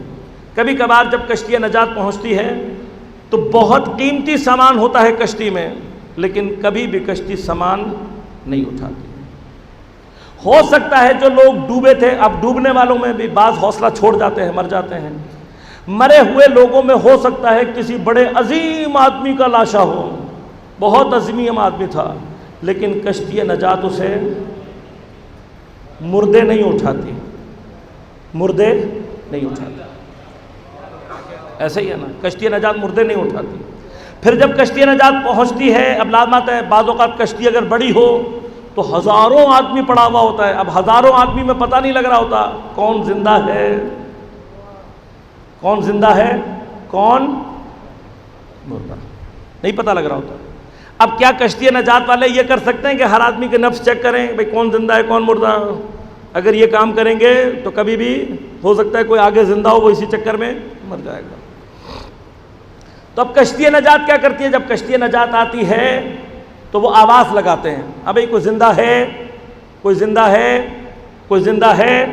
کبھی کبھار جب کشتی نجات پہنچتی ہے تو بہت قیمتی سامان ہوتا ہے کشتی میں، لیکن کبھی بھی کشتی سامان نہیں اٹھاتی۔ ہو سکتا ہے جو لوگ ڈوبے تھے، اب ڈوبنے والوں میں بھی بعض حوصلہ چھوڑ جاتے ہیں، مر جاتے ہیں۔ مرے ہوئے لوگوں میں ہو سکتا ہے کسی بڑے عظیم آدمی کا لاشا ہو، بہت عظیم آدمی تھا، لیکن کشتی نجات اسے مردے نہیں اٹھاتی، مردے نہیں اٹھاتی۔ ایسا ہی ہے نا، کشتی نجات مردے نہیں اٹھاتی۔ پھر جب کشتی نجات پہنچتی ہے، اب لازمات ہے، بعض اوقات کشتی اگر بڑی ہو تو ہزاروں آدمی پڑا ہوا ہوتا ہے۔ اب ہزاروں آدمی میں پتہ نہیں لگ رہا ہوتا کون زندہ ہے، کون زندہ ہے، کون مردہ۔ نہیں پتہ لگ رہا ہوتا. اب کیا کشتی نجات والے یہ کر سکتے ہیں کہ ہر آدمی کے نفس چیک کریں بھئی کون زندہ ہے کون مردہ؟ اگر یہ کام کریں گے تو کبھی بھی ہو سکتا ہے کوئی آگے زندہ ہو وہ اسی چکر میں مر جائے گا. تو اب کشتی نجات کیا کرتی ہے؟ جب کشتی نجات آتی ہے تو وہ آواز لگاتے ہیں ابھی کوئی زندہ ہے، کوئی زندہ ہے، کوئی زندہ ہے.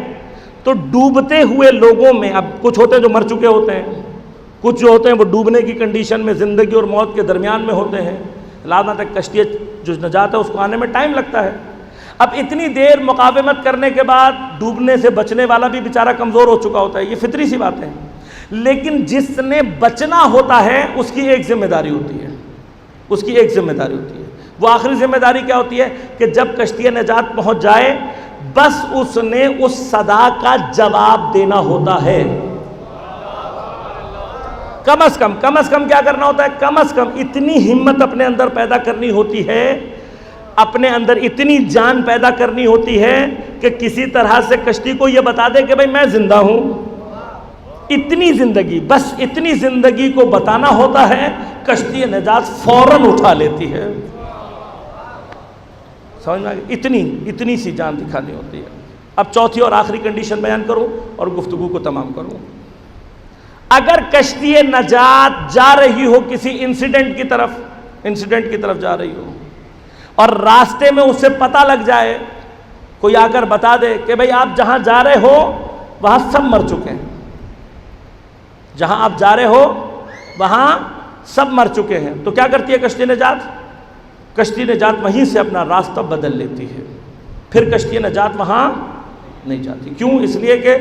تو ڈوبتے ہوئے لوگوں میں اب کچھ ہوتے ہیں جو مر چکے ہوتے ہیں، کچھ جو ہوتے ہیں وہ ڈوبنے کی کنڈیشن میں زندگی اور موت کے درمیان میں ہوتے ہیں. لہٰذا تک کشتی جو نجات ہے اس کو آنے میں ٹائم لگتا ہے. اب اتنی دیر مقاومت کرنے کے بعد ڈوبنے سے بچنے والا بھی بیچارہ کمزور ہو چکا ہوتا ہے، یہ فطری سی بات ہے. لیکن جس نے بچنا ہوتا ہے اس کی ایک ذمہ داری ہوتی ہے، اس کی ایک ذمہ داری ہوتی ہے. وہ آخری ذمہ داری کیا ہوتی ہے کہ جب کشتی نجات پہنچ جائے بس اس نے اس صدا کا جواب دینا ہوتا ہے. کم از کم کیا کرنا ہوتا ہے؟ کم از کم اتنی ہمت اپنے اندر پیدا کرنی ہوتی ہے، اپنے اندر اتنی جان پیدا کرنی ہوتی ہے کہ کسی طرح سے کشتی کو یہ بتا دے کہ بھئی میں زندہ ہوں. اتنی زندگی، بس اتنی زندگی کو بتانا ہوتا ہے. کشتی نجات فوراً اٹھا لیتی ہے. سمجھ میں آ گئی؟ اتنی سی جان دکھانی ہوتی ہے. اب چوتھی اور آخری کنڈیشن بیان کروں اور گفتگو کو تمام کروں. اگر کشتی نجات جا رہی ہو کسی انسیڈنٹ کی طرف جا رہی ہو اور راستے میں اسے پتہ لگ جائے، کوئی آ کر بتا دے کہ بھئی آپ جہاں جا رہے ہو وہاں سب مر چکے ہیں، جہاں آپ جا رہے ہو وہاں سب مر چکے ہیں، تو کیا کرتی ہے کشتی نجات؟ کشتی نجات وہیں سے اپنا راستہ بدل لیتی ہے. پھر کشتی نجات وہاں نہیں جاتی. کیوں؟ اس لیے کہ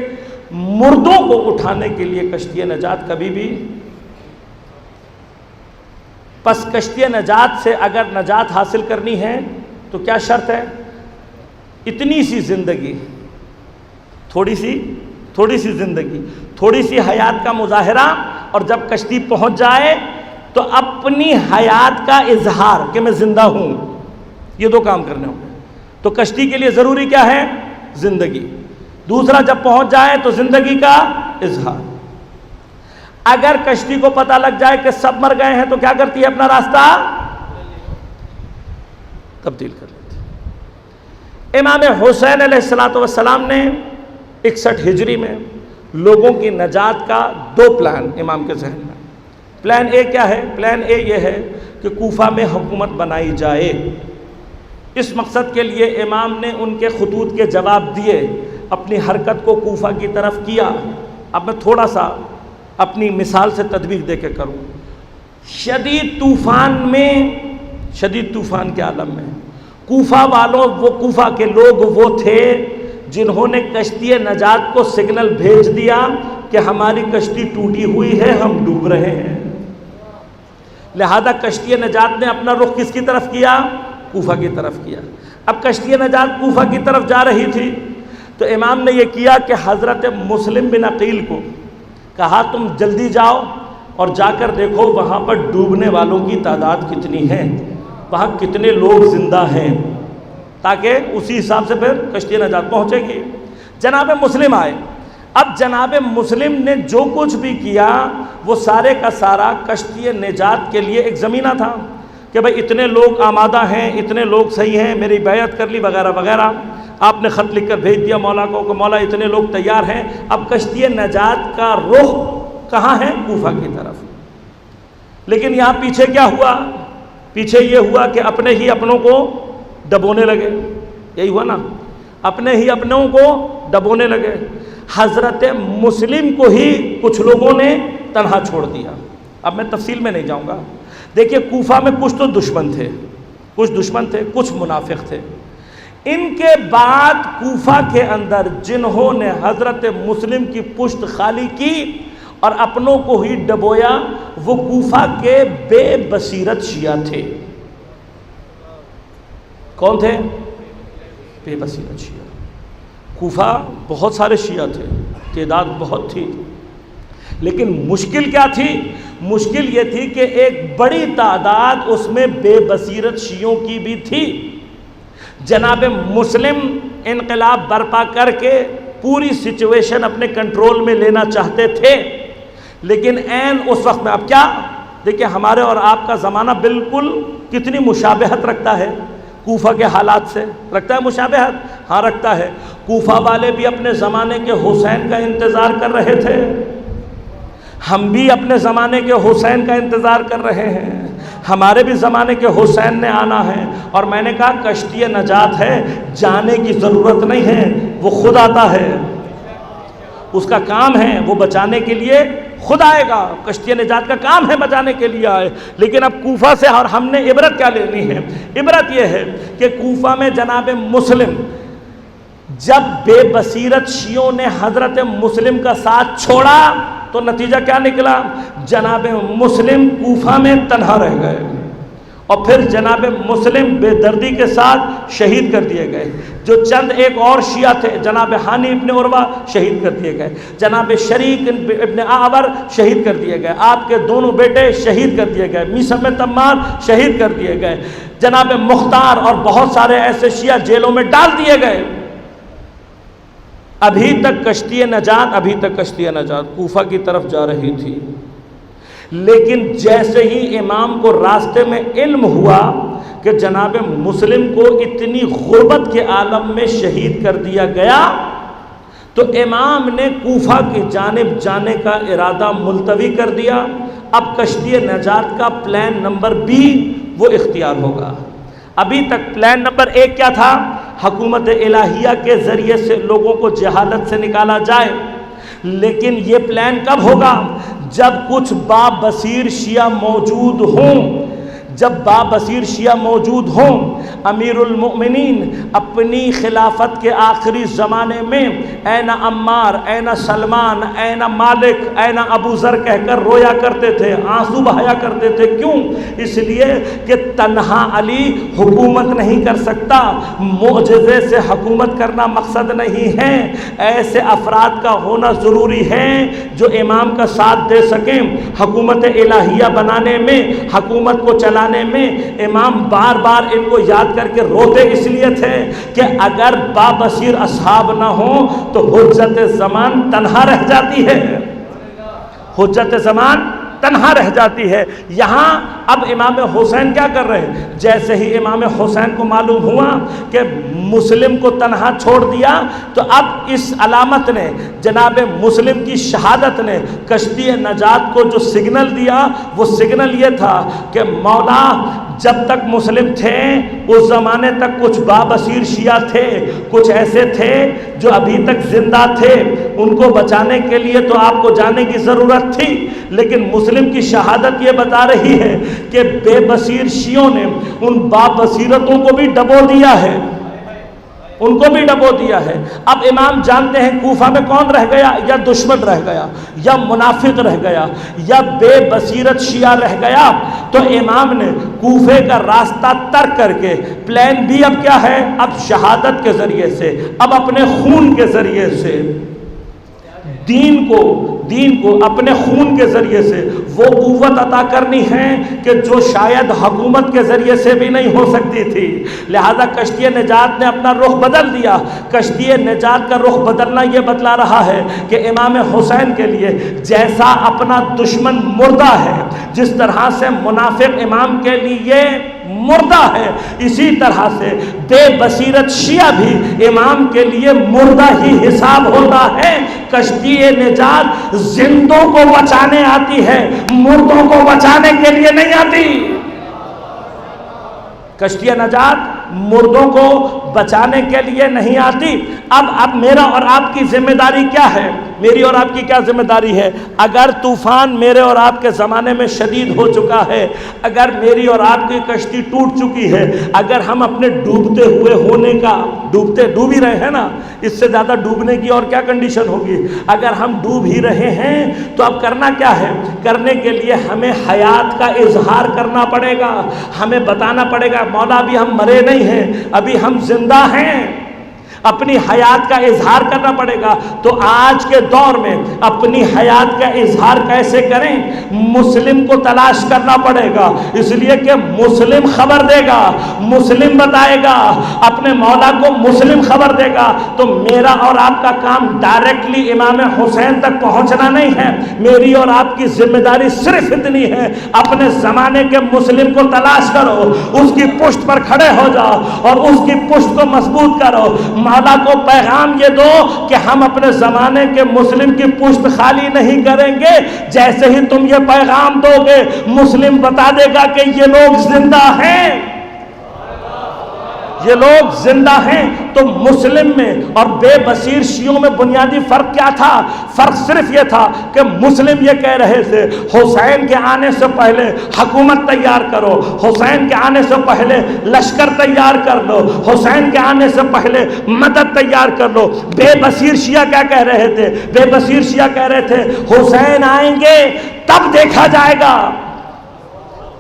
مردوں کو اٹھانے کے لیے کشتی نجات کبھی بھی، پس کشتی نجات سے اگر نجات حاصل کرنی ہے تو کیا شرط ہے؟ اتنی سی زندگی، تھوڑی سی زندگی، تھوڑی سی حیات کا مظاہرہ، اور جب کشتی پہنچ جائے تو اپنی حیات کا اظہار کہ میں زندہ ہوں. یہ دو کام کرنے ہوں گے. تو کشتی کے لیے ضروری کیا ہے؟ زندگی. دوسرا جب پہنچ جائے تو زندگی کا اظہار. اگر کشتی کو پتہ لگ جائے کہ سب مر گئے ہیں تو کیا کرتی ہے؟ اپنا راستہ تبدیل کر لیتی ہے. امام حسین علیہ السلام نے 61 ہجری میں لوگوں کی نجات کا 2 پلان امام کے ذہن میں. پلان اے کیا ہے؟ پلان اے یہ ہے کہ کوفہ میں حکومت بنائی جائے. اس مقصد کے لیے امام نے ان کے خطوط کے جواب دیے، اپنی حرکت کو کوفہ کی طرف کیا. اب میں تھوڑا سا اپنی مثال سے تطبیق دے کے کروں. شدید طوفان کے عالم میں کوفہ والوں، وہ کوفہ کے لوگ وہ تھے جنہوں نے کشتی نجات کو سگنل بھیج دیا کہ ہماری کشتی ٹوٹی ہوئی ہے، ہم ڈوب رہے ہیں. لہذا کشتی نجات نے اپنا رخ کس کی طرف کیا؟ کوفہ کی طرف کیا. اب کشتی نجات کوفہ کی طرف جا رہی تھی تو امام نے یہ کیا کہ حضرت مسلم بن عقیل کو کہا تم جلدی جاؤ اور جا کر دیکھو وہاں پر ڈوبنے والوں کی تعداد کتنی ہے، وہاں کتنے لوگ زندہ ہیں، تاکہ اسی حساب سے پھر کشتی نجات پہنچے گی. جناب مسلم آئے. اب جناب مسلم نے جو کچھ بھی کیا وہ سارے کا سارا کشتی نجات کے لیے ایک زمینہ تھا کہ بھئی اتنے لوگ آمادہ ہیں، اتنے لوگ صحیح ہیں، میری بیعت کر لی وغیرہ وغیرہ. آپ نے خط لکھ کر بھیج دیا مولا کو کہ مولا اتنے لوگ تیار ہیں. اب کشتی نجات کا رخ کہاں ہے؟ کوفہ کی طرف. لیکن یہاں پیچھے کیا ہوا؟ پیچھے یہ ہوا کہ اپنے ہی اپنوں کو ڈبونے لگے. یہی ہوا نا، اپنے ہی اپنوں کو ڈبونے لگے. حضرت مسلم کو ہی کچھ لوگوں نے تنہا چھوڑ دیا. اب میں تفصیل میں نہیں جاؤں گا. دیکھیے کوفہ میں کچھ تو دشمن تھے، کچھ منافق تھے. ان کے بعد کوفہ کے اندر جنہوں نے حضرت مسلم کی پشت خالی کی اور اپنوں کو ہی ڈبویا وہ کوفہ کے بے بصیرت شیعہ تھے. کون تھے؟ بے بصیرت شیعہ. کوفہ بہت سارے شیعہ تھے، تعداد بہت تھی، لیکن مشکل کیا تھی؟ مشکل یہ تھی کہ ایک بڑی تعداد اس میں بے بصیرت شیعوں کی بھی تھی. جناب مسلم انقلاب برپا کر کے پوری سچویشن اپنے کنٹرول میں لینا چاہتے تھے، لیکن عین اس وقت میں اب کیا دیکھیں ہمارے اور آپ کا زمانہ بالکل کتنی مشابہت رکھتا ہے کوفہ کے حالات سے، رکھتا ہے مشابہت؟ ہاں رکھتا ہے۔ کوفہ والے بھی اپنے زمانے کے حسین کا انتظار کر رہے تھے، ہم بھی اپنے زمانے کے حسین کا انتظار کر رہے ہیں، ہمارے بھی زمانے کے حسین نے آنا ہے۔ اور میں نے کہا کشتی نجات ہے، جانے کی ضرورت نہیں ہے، وہ خود آتا ہے، اس کا کام ہے وہ بچانے کے لیے خود آئے گا، کشتی نجات کا کام ہے بچانے کے لیے آئے۔ لیکن اب کوفہ سے اور ہم نے عبرت کیا لینی ہے؟ عبرت یہ ہے کہ کوفہ میں جناب مسلم، جب بے بصیرت شیعوں نے حضرت مسلم کا ساتھ چھوڑا تو نتیجہ کیا نکلا؟ جناب مسلم کوفہ میں تنہا رہ گئے، اور پھر جناب مسلم بے دردی کے ساتھ شہید کر دیے گئے۔ جو چند ایک اور شیعہ تھے، جناب ہانی ابن عروہ شہید کر دیے گئے، جناب شریک ابن اعور شہید کر دیے گئے، آپ کے دونوں بیٹے شہید کر دیے گئے، میثم تمار شہید کر دیے گئے، جناب مختار اور بہت سارے ایسے شیعہ جیلوں میں ڈال دیے گئے۔ ابھی تک کشتی نجات کوفہ کی طرف جا رہی تھی، لیکن جیسے ہی امام کو راستے میں علم ہوا کہ جناب مسلم کو اتنی غربت کے عالم میں شہید کر دیا گیا، تو امام نے کوفہ کی جانب جانے کا ارادہ ملتوی کر دیا۔ اب کشتی نجات کا پلان نمبر بی وہ اختیار ہوگا۔ ابھی تک پلان نمبر 1 کیا تھا؟ حکومت الہیہ کے ذریعے سے لوگوں کو جہالت سے نکالا جائے، لیکن یہ پلان کب ہوگا؟ جب کچھ بابصیر شیعہ موجود ہوں، جب بابصیر شیعہ موجود ہوں۔ امیر المؤمنین اپنی خلافت کے آخری زمانے میں این عمار، این سلمان، این مالک، این ابو ذر کہہ کر رویا کرتے تھے، آنسو بہایا کرتے تھے۔ کیوں؟ اس لیے کہ تنہا علی حکومت نہیں کر سکتا، معجزے سے حکومت کرنا مقصد نہیں ہے، ایسے افراد کا ہونا ضروری ہے جو امام کا ساتھ دے سکیں حکومت الہیہ بنانے میں، حکومت کو چلانے میں۔ امام بار بار ان کو یاد کر کے روتے اس لیے تھے کہ اگر بابصیر اصحاب نہ ہوں تو حجت زمان تنہا رہ جاتی ہے، حجت زمان تنہا رہ جاتی ہے۔ یہاں اب امام حسین کیا کر رہے ہیں؟ جیسے ہی امام حسین کو معلوم ہوا کہ مسلم کو تنہا چھوڑ دیا، تو اب اس علامت نے، جناب مسلم کی شہادت نے کشتی نجات کو جو سگنل دیا، وہ سگنل یہ تھا کہ مولا جب تک مسلم تھے اس زمانے تک کچھ بابصیر شیعہ تھے، کچھ ایسے تھے جو ابھی تک زندہ تھے، ان کو بچانے کے لیے تو آپ کو جانے کی ضرورت تھی، لیکن مسلم کی شہادت یہ بتا رہی ہے کہ بے بصیر شیعوں نے ان بابصیرتوں کو بھی ڈبو دیا ہے، ان کو بھی ڈبو دیا ہے۔ اب امام جانتے ہیں کوفہ میں کون رہ گیا؟ یا دشمن رہ گیا، یا منافق رہ گیا، یا بے بصیرت شیعہ رہ گیا۔ تو امام نے کوفے کا راستہ ترک کر کے پلان بی اب کیا ہے؟ اب شہادت کے ذریعے سے، اب اپنے خون کے ذریعے سے دین کو اپنے خون کے ذریعے سے وہ قوت عطا کرنی ہے کہ جو شاید حکومت کے ذریعے سے بھی نہیں ہو سکتی تھی۔ لہذا کشتی نجات نے اپنا رخ بدل دیا۔ کشتی نجات کا رخ بدلنا یہ بتلا رہا ہے کہ امام حسین کے لیے جیسا اپنا دشمن مردہ ہے، جس طرح سے منافق امام کے لیے مردہ ہے، اسی طرح سے بے بصیرت شیعہ بھی امام کے لیے مردہ ہی حساب ہوتا ہے۔ کشتی نجات زندوں کو بچانے آتی ہے، مردوں کو بچانے کے لیے نہیں آتی۔ کشتی نجات مردوں کو بچانے کے لیے نہیں آتی۔ اب میرا اور آپ کی ذمہ داری کیا ہے؟ میری اور آپ کی کیا ذمہ داری ہے؟ اگر طوفان میرے اور آپ کے زمانے میں شدید ہو چکا ہے، اگر میری اور آپ کی کشتی ٹوٹ چکی ہے، اگر ہم اپنے ڈوبتے ہوئے ہونے کا ڈوب ہی رہے ہیں نا، اس سے زیادہ ڈوبنے کی اور کیا کنڈیشن ہوگی؟ اگر ہم ڈوب ہی رہے ہیں تو اب کرنا کیا ہے؟ کرنے کے لیے ہمیں حیات کا اظہار کرنا پڑے گا، ہمیں بتانا پڑے گا مولا ابھی ہم مرے نہیں ہیں، ابھی ہم زندہ ہیں، اپنی حیات کا اظہار کرنا پڑے گا۔ تو آج کے دور میں اپنی حیات کا اظہار کیسے کریں؟ مسلم کو تلاش کرنا پڑے گا، اس لیے کہ مسلم خبر دے گا، مسلم بتائے گا، اپنے مولا کو مسلم خبر دے گا۔ تو میرا اور آپ کا کام ڈائریکٹلی امام حسین تک پہنچنا نہیں ہے، میری اور آپ کی ذمہ داری صرف اتنی ہے، اپنے زمانے کے مسلم کو تلاش کرو، اس کی پشت پر کھڑے ہو جاؤ اور اس کی پشت کو مضبوط کرو۔ مولا کو پیغام یہ دو کہ ہم اپنے زمانے کے مسلم کی پشت خالی نہیں کریں گے، جیسے ہی تم یہ پیغام دو گے مسلم بتا دے گا کہ یہ لوگ زندہ ہیں، یہ لوگ زندہ ہیں۔ تو مسلم میں اور بے بصیر شیعوں میں بنیادی فرق کیا تھا؟ فرق صرف یہ تھا کہ مسلم یہ کہہ رہے تھے حسین کے آنے سے پہلے حکومت تیار کرو، حسین کے آنے سے پہلے لشکر تیار کر لو، حسین کے آنے سے پہلے مدد تیار کر لو۔ بے بصیر شیعہ کیا کہہ رہے تھے؟ بے بصیر شیعہ کہہ رہے تھے حسین آئیں گے تب دیکھا جائے گا،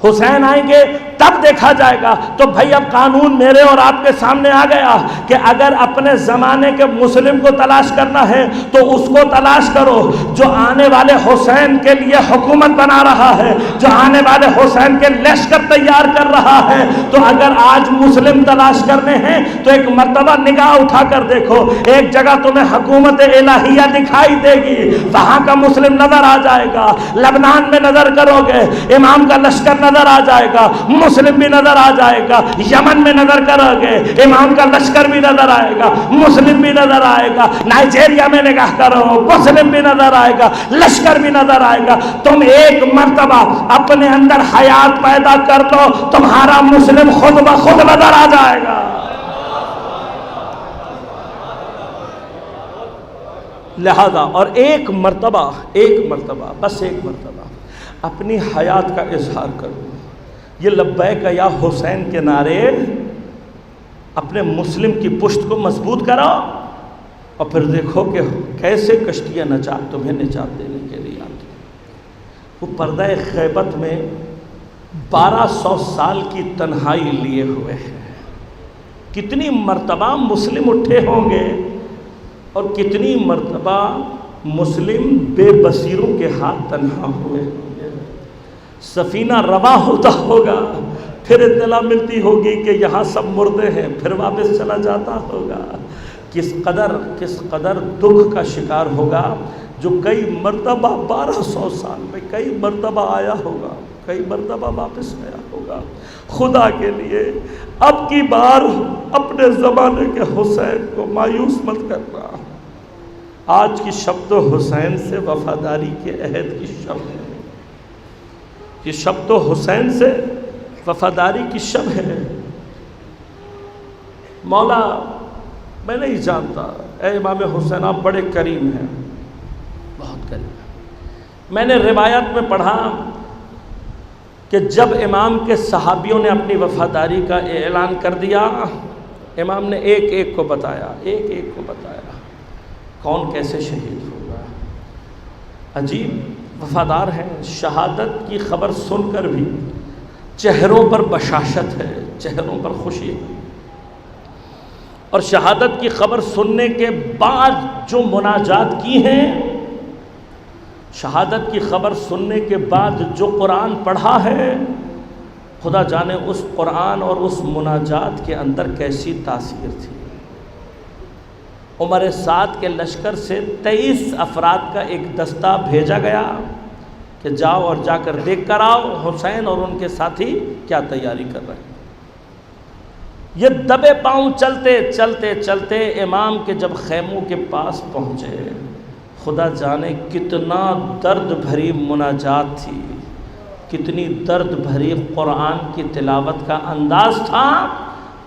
حسین آئیں گے تب دیکھا جائے گا۔ تو بھائی اب قانون میرے اور آپ کے سامنے آ گیا کہ اگر اپنے زمانے کے مسلم کو تلاش کرنا ہے تو اس کو تلاش کرو جو آنے والے حسین کے لیے حکومت بنا رہا ہے، جو آنے والے حسین کے لشکر تیار کر رہا ہے۔ تو اگر آج مسلم تلاش کرنے ہیں تو ایک مرتبہ نگاہ اٹھا کر دیکھو، ایک جگہ تمہیں حکومت الہیہ دکھائی دے گی، وہاں کا مسلم نظر آ جائے گا۔ لبنان میں نظر کرو گے امام کا لشکر نظر آ جائے گا، مسلم بھی نظر آ جائے گا۔ یمن میں نظر کرو گے امام کا لشکر بھی نظر آئے گا، مسلم بھی نظر آئے گا۔ نائجیریا میں نگاہ کرو مسلم بھی نظر آئے گا، لشکر بھی نظر آئے گا۔ تم ایک مرتبہ اپنے اندر حیات پیدا کر لو، تمہارا مسلم خود بخود نظر آ جائے گا۔ لہذا اور ایک مرتبہ بس ایک مرتبہ اپنی حیات کا اظہار کرو۔ یہ لبیک یا حسین کے نعرے اپنے مسلم کی پشت کو مضبوط کرو اور پھر دیکھو کہ کیسے کشتیاں نجات تمہیں نجات دینے کے لیے آتی۔ وہ پردہ غیبت میں 1200 سال کی تنہائی لیے ہوئے ہیں، کتنی مرتبہ مسلم اٹھے ہوں گے اور کتنی مرتبہ مسلم بے بصیروں کے ہاتھ تنہا ہوئے ہوں گے۔ سفینہ رواں ہوتا ہوگا، پھر اطلاع ملتی ہوگی کہ یہاں سب مردے ہیں، پھر واپس چلا جاتا ہوگا۔ کس قدر دکھ کا شکار ہوگا جو کئی مرتبہ 1200 سال میں کئی مرتبہ آیا ہوگا، کئی مرتبہ واپس گیا ہوگا۔ خدا کے لیے اب کی بار اپنے زمانے کے حسین کو مایوس مت کرنا۔ آج کی شب تو حسین سے وفاداری کے عہد کی شب ہے، یہ شب تو حسین سے وفاداری کی شب ہے۔ مولا میں نہیں جانتا، اے امام حسین آپ بڑے کریم ہیں، بہت کریم ہیں۔ میں نے روایت میں پڑھا کہ جب امام کے صحابیوں نے اپنی وفاداری کا اعلان کر دیا، امام نے ایک ایک کو بتایا کون کیسے شہید ہوگا۔ عجیب وفادار ہیں، شہادت کی خبر سن کر بھی چہروں پر بشاشت ہے، چہروں پر خوشی ہے، اور شہادت کی خبر سننے کے بعد جو مناجات کی ہیں، شہادت کی خبر سننے کے بعد جو قرآن پڑھا ہے، خدا جانے اس قرآن اور اس مناجات کے اندر کیسی تاثیر تھی۔ عمر سعد کے لشکر سے 23 افراد کا ایک دستہ بھیجا گیا کہ جاؤ اور جا کر دیکھ کر آؤ حسین اور ان کے ساتھی کیا تیاری کر رہے ہیں۔ یہ دبے پاؤں چلتے امام کے جب خیموں کے پاس پہنچے، خدا جانے کتنا درد بھری مناجات تھی، کتنی درد بھری قرآن کی تلاوت کا انداز تھا۔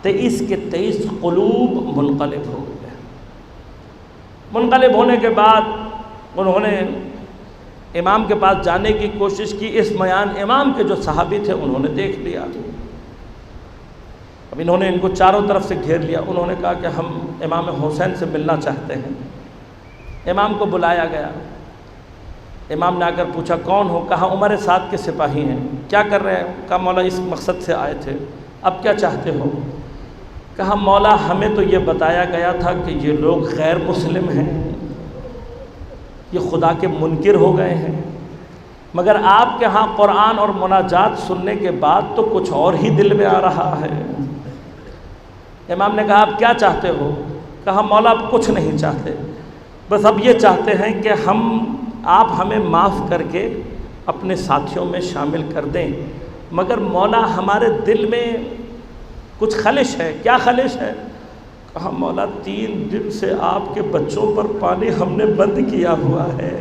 23 کے 23 قلوب منقلب ہو گئے۔ منقلب ہونے کے بعد انہوں نے امام کے پاس جانے کی کوشش کی۔ اس میان امام کے جو صحابی تھے انہوں نے دیکھ لیا، اب انہوں نے ان کو چاروں طرف سے گھیر لیا۔ انہوں نے کہا کہ ہم امام حسین سے ملنا چاہتے ہیں۔ امام کو بلایا گیا، امام نے آ کر پوچھا کون ہو؟ کہا عمر سعد کے سپاہی ہیں۔ کیا کر رہے ہیں؟ کہا مولا اس مقصد سے آئے تھے، اب کیا چاہتے ہو؟ کہا مولا ہمیں تو یہ بتایا گیا تھا کہ یہ لوگ غیر مسلم ہیں، یہ خدا کے منکر ہو گئے ہیں، مگر آپ کے ہاں قرآن اور مناجات سننے کے بعد تو کچھ اور ہی دل میں آ رہا ہے۔ امام نے کہا آپ کیا چاہتے ہو؟ کہا مولا اب کچھ نہیں چاہتے، بس اب یہ چاہتے ہیں کہ آپ ہمیں معاف کر کے اپنے ساتھیوں میں شامل کر دیں، مگر مولا ہمارے دل میں کچھ خلش ہے۔ کیا خلش ہے؟ کہا مولا 3 دن سے آپ کے بچوں پر پانی ہم نے بند کیا ہوا ہے،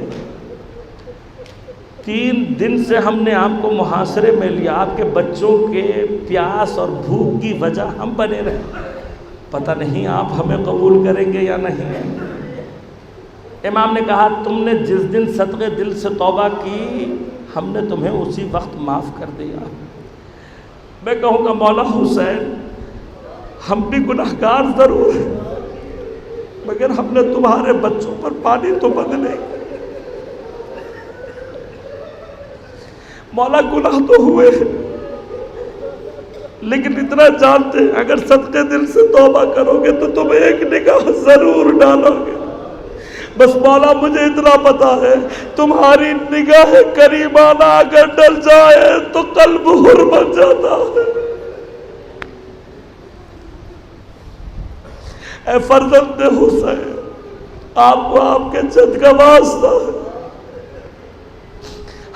3 دن سے ہم نے آپ کو محاصرے میں لیا، آپ کے بچوں کے پیاس اور بھوک کی وجہ ہم بنے رہے، پتہ نہیں آپ ہمیں قبول کریں گے یا نہیں۔ امام نے کہا تم نے جس دن صدقے دل سے توبہ کی ہم نے تمہیں اسی وقت معاف کر دیا۔ میں کہوں گا مولا حسین ہم بھی گناہگار ضرور ہیں، مگر ہم نے تمہارے بچوں پر پانی تو بند نہیں۔ مولا گناہ تو ہوئے ہیں، لیکن اتنا جانتے ہیں اگر صدقے دل سے توبہ کرو گے تو تم ایک نگاہ ضرور ڈالو گے۔ بس مولا مجھے اتنا پتا ہے تمہاری نگاہ کریمانہ اگر ڈل جائے تو قلب حر بن جاتا ہے۔ اے فرزند حسین آپ کو آپ کے جد کا واسطہ ہے،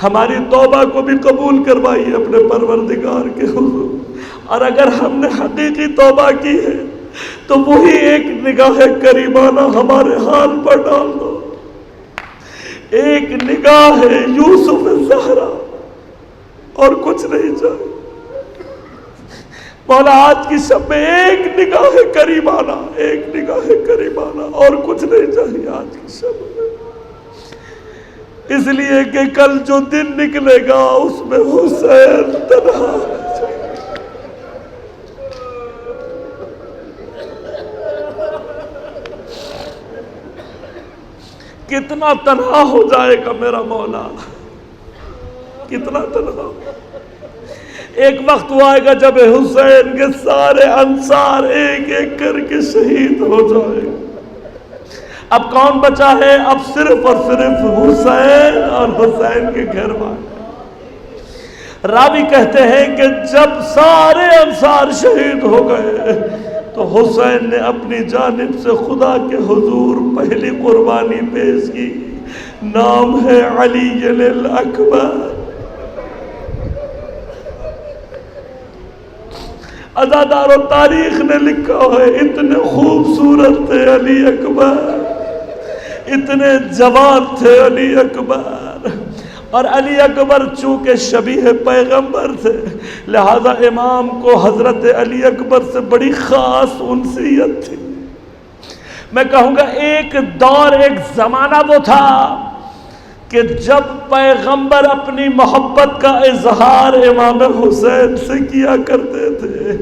ہماری توبہ کو بھی قبول کروائیے اپنے پروردگار کے حضور، اور اگر ہم نے حقیقی توبہ کی ہے تو وہی ایک نگاہ کریمانہ ہمارے حال پر ڈال دو، ایک نگاہ یوسف الزہرا اور کچھ نہیں چاہیے۔ مولا آج کی شب میں ایک نگاہ کریمانہ، ایک نگاہ کریمانہ اور کچھ نہیں چاہیے آج کی شب میں، اس لیے کہ کل جو دن نکلے گا اس میں حسین تنہا ہے۔ کتنا تنہا ہو جائے گا میرا مولا، کتنا تنہا۔ ایک وقت وہ آئے گا جب حسین کے سارے انصار ایک ایک کر کے شہید ہو جائے گا، اب کون بچا ہے؟ اب صرف اور صرف حسین اور حسین کے گھر والے۔ راوی کہتے ہیں کہ جب سارے انصار شہید ہو گئے تو حسین نے اپنی جانب سے خدا کے حضور پہلی قربانی پیش کی، نام ہے علی الاکبر۔ ازادار و تاریخ نے لکھا ہے اتنے خوبصورت تھے علی اکبر، اتنے جوان تھے علی اکبر، اور علی اکبر چونکہ شبیہ پیغمبر تھے لہذا امام کو حضرت علی اکبر سے بڑی خاص انسیت تھی۔ میں کہوں گا ایک دور، ایک زمانہ وہ تھا کہ جب پیغمبر اپنی محبت کا اظہار امام حسین سے کیا کرتے تھے،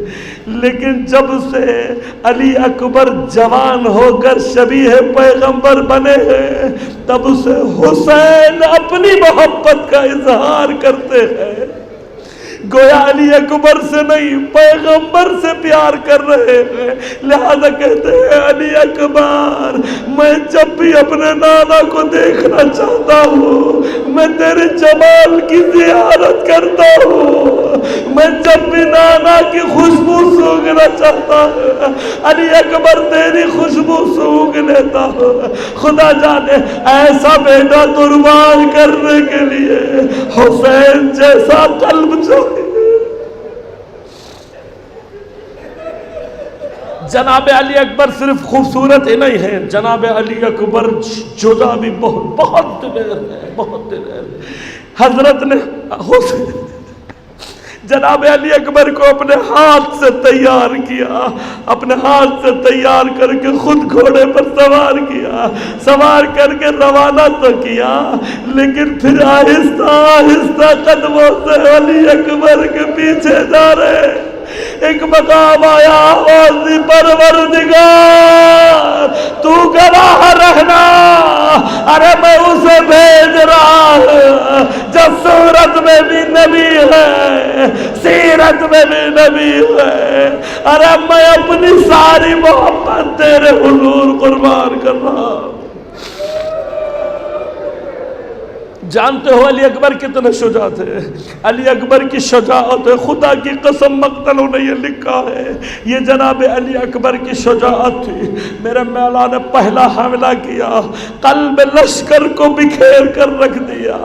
لیکن جب سے علی اکبر جوان ہو کر شبیہ پیغمبر بنے ہیں تب سے حسین اپنی محبت کا اظہار کرتے ہیں، گویا علی اکبر سے نہیں پیغمبر سے پیار کر رہے ہیں، لہذا کہتے ہیں علی اکبر میں جب بھی اپنے نانا کو دیکھنا چاہتا ہوں میں تیرے جمال کی زیارت کرتا ہوں، میں جب بھی نانا کی خوشبو سونگنا چاہتا ہوں علی اکبر تیری خوشبو سونگ لیتا ہوں۔ خدا جانے ایسا بیٹا قربان کرنے کے لیے حسین جیسا قلب چاہیے۔ جناب علی اکبر صرف خوبصورت ہی نہیں ہے، جناب علی اکبر جزا بھی بہت دلیر ہے، بہت دلیر۔ حضرت نے جناب علی اکبر کو اپنے ہاتھ سے تیار کیا، اپنے ہاتھ سے تیار کر کے خود گھوڑے پر سوار کیا، سوار کر کے روانہ تو کیا، لیکن پھر آہستہ آہستہ قدموں سے علی اکبر کے پیچھے جا رہے۔ ایک مقام آیا آواز دی پروردگار تو گواہ رہنا، ارے میں اسے بھیج رہا ہوں جو صورت میں بھی نبی ہے، سیرت صحت میں بھی نبی ہے. ارے میں اپنی ساری محبت تیرے حضور قربان کر رہا ہوں. جانتے ہو علی اکبر کتنے شجاع تھے؟ علی اکبر کی شجاعت ہے، خدا کی قسم مقتلوں نے یہ لکھا ہے، یہ جناب علی اکبر کی شجاعت تھی. میرے مولا نے پہلا حملہ کیا، قلب لشکر کو بکھیر کر رکھ دیا.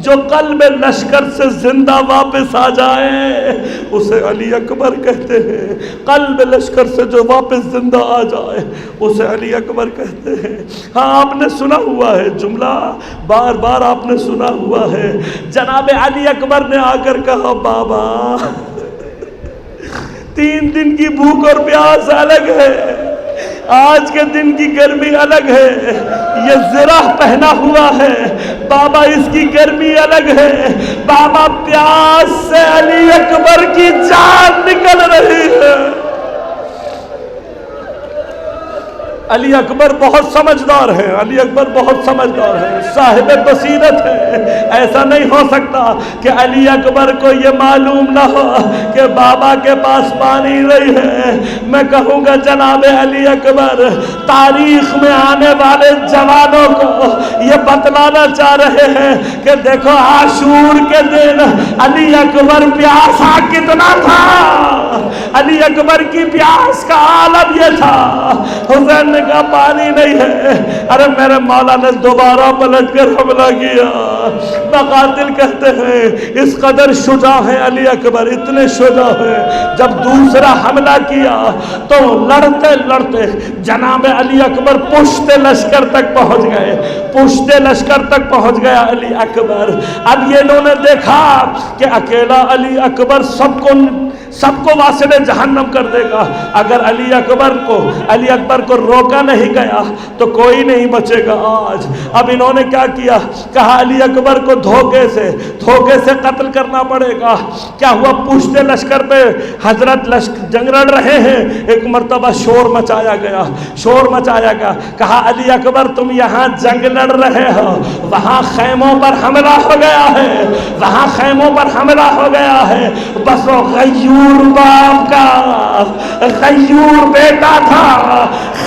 جو قلب لشکر سے زندہ واپس آ جائے اسے علی اکبر کہتے ہیں. قلب لشکر سے جو واپس زندہ آ جائے اسے علی اکبر کہتے ہیں. ہاں آپ نے سنا ہوا ہے جملہ، بار بار آپ نے سنا ہوا ہے. جناب علی اکبر نے آ کر کہا بابا 3 دن کی بھوک اور پیاس الگ ہے، آج کے دن کی گرمی الگ ہے. یہ زرہ پہنا ہوا ہے بابا، اس کی گرمی الگ ہے. بابا پیاس سے علی اکبر کی جان نکل رہی ہے. علی اکبر بہت سمجھدار ہے، علی اکبر بہت سمجھدار ہے، صاحب بصیرت ہے. ایسا نہیں ہو سکتا کہ علی اکبر کو یہ معلوم نہ ہو کہ بابا کے پاس پانی نہیں ہے. میں کہوں گا جناب علی اکبر تاریخ میں آنے والے جوانوں کو یہ بتلانا چاہ رہے ہیں کہ دیکھو عاشور کے دن علی اکبر پیاسا کتنا تھا. علی اکبر کی پیاس کا عالم یہ تھا. حسین نے کہا پانی نہیں ہے. ارے میرے مولا نے دوبارہ پلٹ کر حملہ کیا. مقاتل کہتے ہیں اس قدر شجاع ہے علی اکبر، اتنے شجاع ہے جب دوسرا حملہ کیا تو لڑتے لڑتے جناب علی اکبر پشت لشکر تک پہنچ گئے. پشت لشکر تک پہنچ گیا علی اکبر. اب یہ انہوں نے دیکھا کہ اکیلا علی اکبر سب کو واسل جہنم کر دے گا. اگر علی اکبر کو روکا نہیں گیا تو کوئی نہیں بچے گا آج. اب انہوں نے کیا کیا؟ کہا علی اکبر کو دھوکے سے قتل کرنا پڑے گا. کیا ہوا؟ پشت لشکر پہ حضرت جنگ لڑ رہے ہیں. ایک مرتبہ شور مچایا گیا. کہا علی اکبر تم یہاں جنگ لڑ رہے ہو، وہاں خیموں پر حملہ ہو گیا ہے. بس وہ غیور باپ کا غیور بیٹا تھا.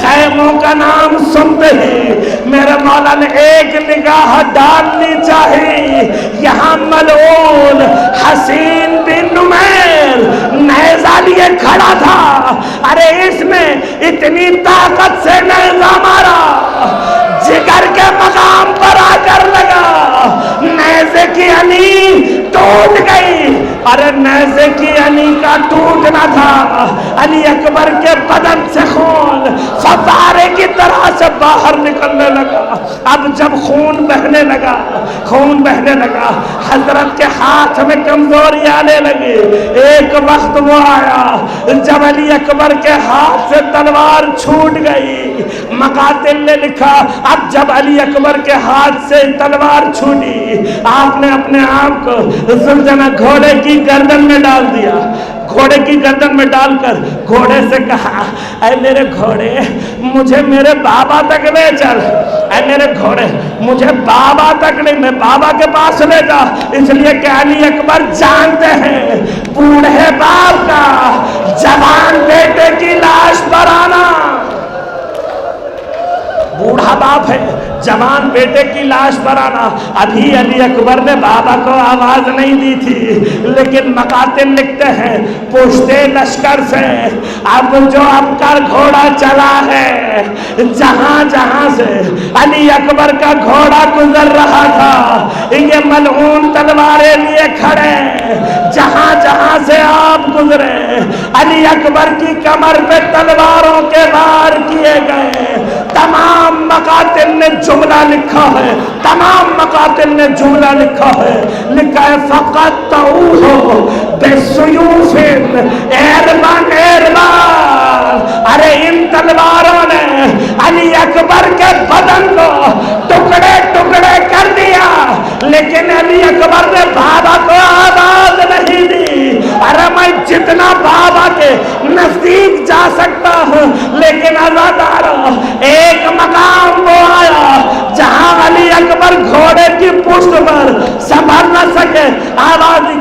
خیموں کا نام سنتے ہی میرے مولا نے ایک نگاہ ڈالنی چاہیے. یہاں ملعون حسین بن نمیر نیزہ لیے کھڑا تھا. ارے اس نے اتنی طاقت سے نیزہ مارا، جگر کے مقام پر آ کر لگا. نیزے کی علی ٹوٹ گئی. ارے نیزے کی علی کا ٹوٹنا تھا، علی اکبر کے بدن سے خون فوارے کی طرح سے باہر نکلنے لگا. اب جب خون بہنے لگا حضرت کے ہاتھ میں کمزوری آنے لگی. ایک وقت وہ آیا جب علی اکبر کے ہاتھ سے تلوار چھوٹ گئی. مقاتل نے لکھا اب جب علی اکبر کے ہاتھ سے تلوار چھوٹی آپ نے اپنے آپ کو زلجنہ گھوڑے کی گردن میں ڈال دیا. گھوڑے کی گردن میں ڈال کر گھوڑے سے کہا اے میرے گھوڑے مجھے میرے بابا تک لے چل. اے میرے گھوڑے مجھے بابا تک نہیں، میں بابا کے پاس لے جا. اس لیے کہ علی اکبر جانتے ہیں بوڑھے باپ کا جوان بیٹے کی لاش پر آنا. بوڑھا باپ ہے، جوان بیٹے کی لاش پر آنا. ابھی علی اکبر نے بابا کو آواز نہیں دی تھی، لیکن مقاتل لکھتے ہیں پشتے لشکر سے اب جو اب کا گھوڑا چلا ہے، جہاں جہاں سے علی اکبر کا گھوڑا گزر رہا تھا یہ ملعون تلواریں لیے کھڑے. جہاں جہاں سے آپ گزرے علی اکبر کی کمر پہ تلواروں کے وار کیے گئے. تمام مقاتل نے جملہ لکھا ہے، لکھا ہے فقط تَعُوهُ بِالسُّيُوفٍ ایربان. ارے ان تلواروں نے علی اکبر کے بدن کو ٹکڑے ٹکڑے کر دیا، لیکن علی اکبر نے بابا کو آواز نہیں دی. ارے میں جتنا بابا کے نزدیک جا سکتا ہوں، لیکن عزاداروں ایک مقام وہ آیا جہاں علی اکبر گھوڑے کی پشت پر سنبھل نہ سکے. آواز